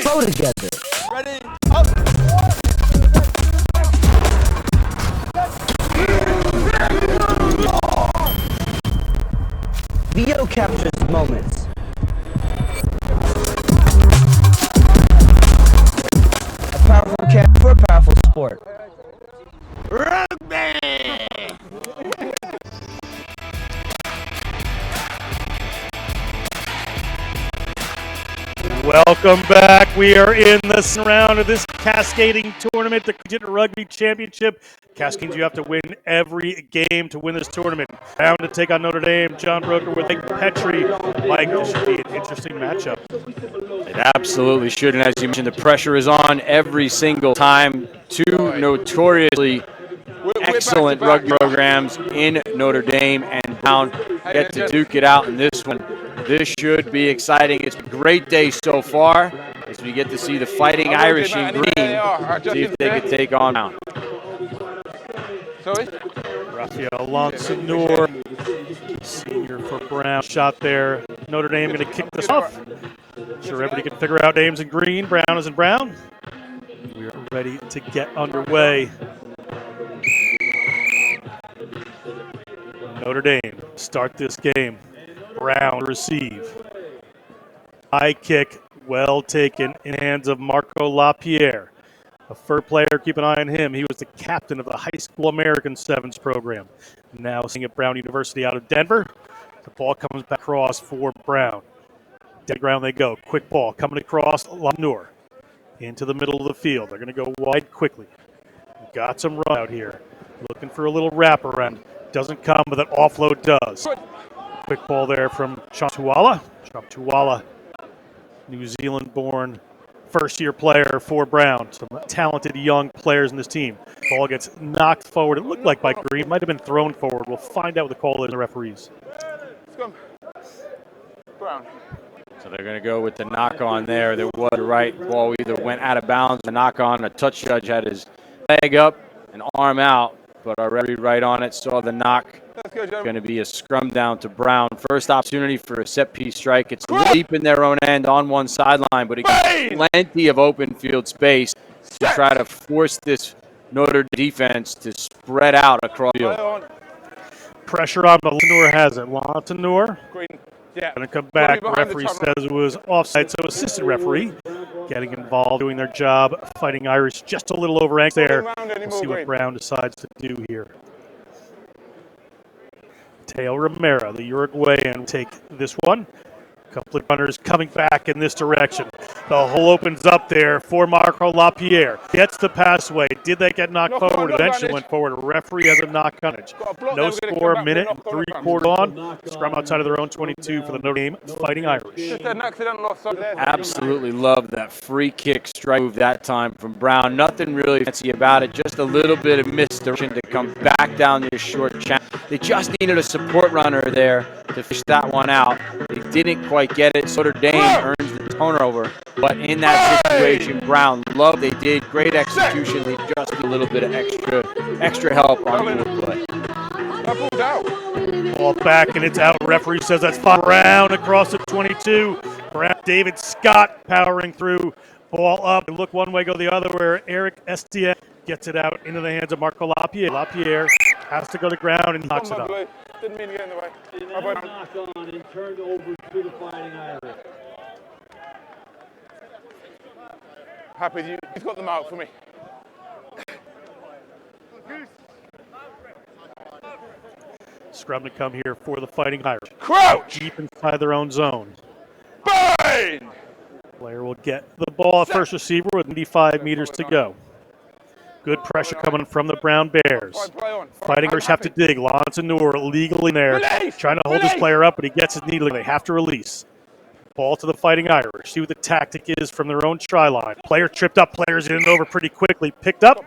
S14: Go together.
S9: Ready? Up.
S14: Video captures moments. A powerful camera for a powerful sport.
S15: Rugby! Welcome back. We are in the second round of this cascading tournament, the Collegiate Rugby Championship. Cascades, you have to win every game to win this tournament. Round to take on Notre Dame. John Broker with Mike Petrie. Mike, this should be an interesting matchup.
S3: It absolutely should, and as you mentioned, the pressure is on every single time. Two notoriously excellent rugby programs in Notre Dame and Brown get to duke it out in this one. This should be exciting. It's a great day so far as we get to see the Fighting Irish in green, see if they can take on Brown.
S15: Raphael Alonso-Noor, senior for Brown, shot there. Notre Dame going to kick this off. Sure everybody can figure out names in green. Brown is in brown. We are ready to get underway. Notre Dame start this game. Brown receive. High kick, well taken in hands of Marco LaPierre. A fur player, keep an eye on him. He was the captain of the High School American Sevens program. Now seeing at Brown University out of Denver. The ball comes back across for Brown. Dead ground they go. Quick ball coming across Noor into the middle of the field. They're going to go wide quickly. Got some run out here. Looking for a little wraparound. Doesn't come, but that offload does. Quick ball there from Chomtuala. Chomtuala, New Zealand-born first-year player for Brown. Some talented young players in this team. Ball gets knocked forward. It looked like by Green. Might have been thrown forward. We'll find out what the call is in the referees.
S9: Brown.
S3: So they're going to go with the knock-on there. There was right. Ball either went out of bounds. The knock-on, a touch judge had his leg up and arm out, but our referee right on it saw the knock. Going to be a scrum down to Brown. First opportunity for a set-piece strike. It's deep in their own end on one sideline, but it gives plenty of open field space to try to force this Notre Dame defense to spread out across the field.
S15: Pressure on, but Latour has it. Latour going to come back. Referee says it was offside, so assistant referee getting involved, doing their job, fighting Irish just a little over angle there. We'll see what Brown decides to do here. Teo Romero, the Uruguayan, will take this one. Couple of runners coming back in this direction. The hole opens up there for Marco LaPierre. Gets the pass away. Did they get knocked forward? Eventually went forward. A referee has a knock on it. No score, minute and three-quarter on. Scrum outside of their own 22 for the Notre Dame Fighting Irish.
S3: Absolutely love that free kick strike move that time from Brown. Nothing really fancy about it. Just a little bit of misdirection to come back down this short channel. They just needed a support runner there to fish that one out. They didn't quite get it. Notre Dame earns the turnover. But in that situation, Brown loved they did. Great execution. They just need a little bit of extra help on the play.
S15: Ball back and it's out. Referee says that's fine. Brown across the 22. Brown, David Scott powering through. Ball up. Look one way, go the other, where Eric Estienne gets it out into the hands of Marco LaPierre. LaPierre has to go to the ground and knocks it up.
S9: Didn't mean to get in the way.
S4: Knock on and turned over to the Fighting Irish.
S9: Happy you. He's got them out for me.
S15: Scrum to come here for the Fighting Irish.
S9: Crouch!
S15: Deep inside their own zone.
S9: Bind!
S15: Player will get the ball at first receiver with 95 meters to go. Good pressure coming from the Brown Bears. Fighting Irish have to dig. Lonsanur legally in there, trying to hold his player up, but he gets his knee. They have to release. Ball to the Fighting Irish. See what the tactic is from their own try line. Player tripped up. Players in and over pretty quickly. Picked up,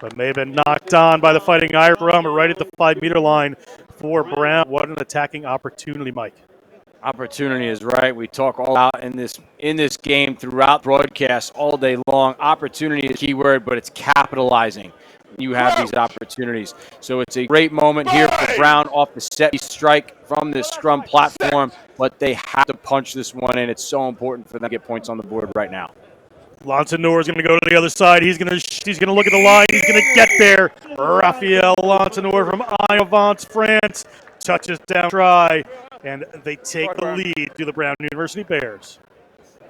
S15: but may have been knocked on by the Fighting Irish. Right at the 5-meter line for Brown. What an attacking opportunity, Mike.
S3: Opportunity is right. We talk all out in this game throughout broadcasts all day long. Opportunity is a key word, but it's capitalizing. You have these opportunities. So it's a great moment here for Brown off the set piece strike from this scrum platform, but they have to punch this one in. It's so important for them to get points on the board right now.
S15: Lonsanur is going to go to the other side. He's going to look at the line. He's going to get there. Raphael Lonsanur from Aix-en-Provence, France, touches down try, and they take the lead to the Brown University Bears.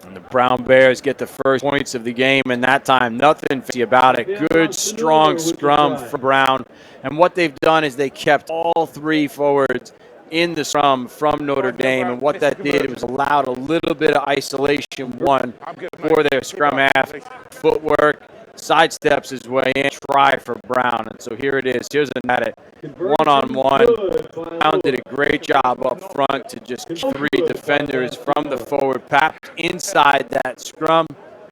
S3: And the Brown Bears get the first points of the game, and that time nothing fancy about it. Good, strong scrum from Brown. And what they've done is they kept all three forwards in the scrum from Notre Dame, and what that did was allowed a little bit of isolation for their scrum half. Footwork, sidesteps his way in, try for Brown. And so here it is. Here's a one-on-one. Brown did a great job up front to just keep three defenders from the forward pack inside that scrum.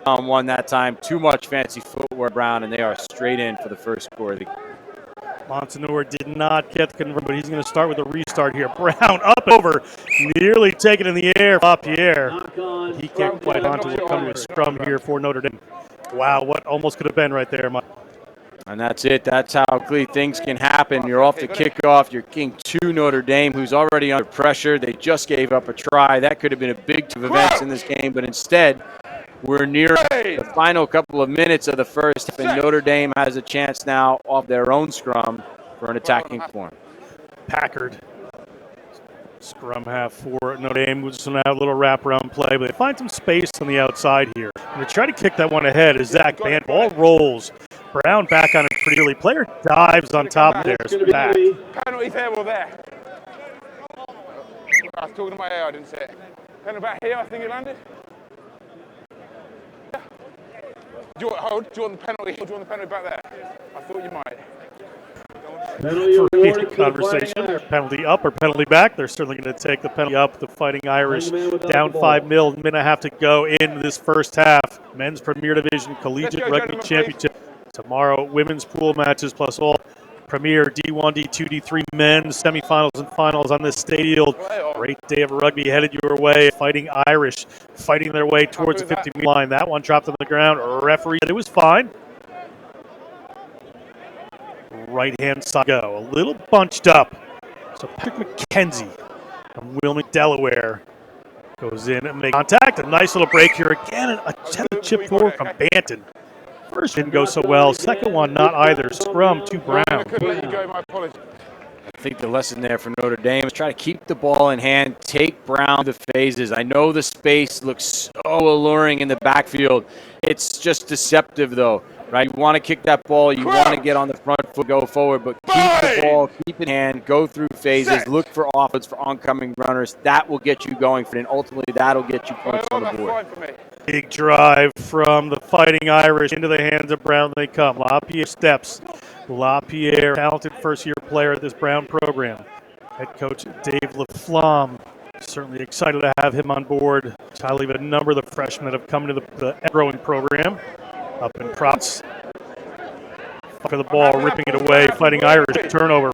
S3: On one that time. Too much fancy footwork, Brown, and they are straight in for the first score of the game.
S15: Lonsanur did not get the conversion, but he's going to start with a restart here. Brown up over, nearly taken in the air. Lapierre. He can't quite onto it. Come to a scrum here for Notre Dame. Wow, what almost could have been right there, Mike.
S3: And that's it. That's how things can happen. You're off the kickoff. You're kicking to Notre Dame, who's already under pressure. They just gave up a try. That could have been a big two events in this game, but instead, we're near the final couple of minutes of the first, and Notre Dame has a chance now off their own scrum for an attacking form.
S15: Packard, scrum half for Notre Dame, with some a little wraparound play, but they find some space on the outside here. And they try to kick that one ahead as Zach Band ball rolls. Brown back on it pretty early. Player dives on top of theirs. Back.
S9: Penalty there or there? I was talking to my ear, I didn't say it. Penalty back here, I think it landed. Do you want the penalty? Or do you want the penalty back there? I thought you might.
S15: For conversation, penalty up or penalty back? They're certainly going to take the penalty up. The Fighting Irish down 5-0, minute and a half to go in this first half. Men's Premier Division Collegiate Rugby Championship. Tomorrow, women's pool matches plus all Premier D1, D2, D3 men's semifinals and finals on this stadium. Great day of rugby headed your way. Fighting Irish fighting their way towards the 50-meter line. That one dropped on the ground. Referee said it was fine. Right-hand side go. A little bunched up. So Patrick McKenzie from Wilmington, Delaware goes in and makes contact. A nice little break here. Again, a chip forward from Banton. First didn't go so well. Second one, not either. Scrum to Brown.
S3: I think the lesson there for Notre Dame is try to keep the ball in hand, take Brown the phases. I know the space looks so alluring in the backfield. It's just deceptive, though, right? You want to kick that ball. You want to get on the front foot, go forward, but keep the ball, keep it in hand, go through phases, look for offense for oncoming runners. That will get you going, and ultimately that'll get you points on the board.
S15: Big drive from the Fighting Irish into the hands of Brown. They come. Lapierre steps. Lapierre, talented first-year player at this Brown program. Head coach Dave LaFlamme, certainly excited to have him on board. I believe a number of the freshmen that have come to the growing program. Up in props. For the ball, ripping it away. Fighting Irish turnover.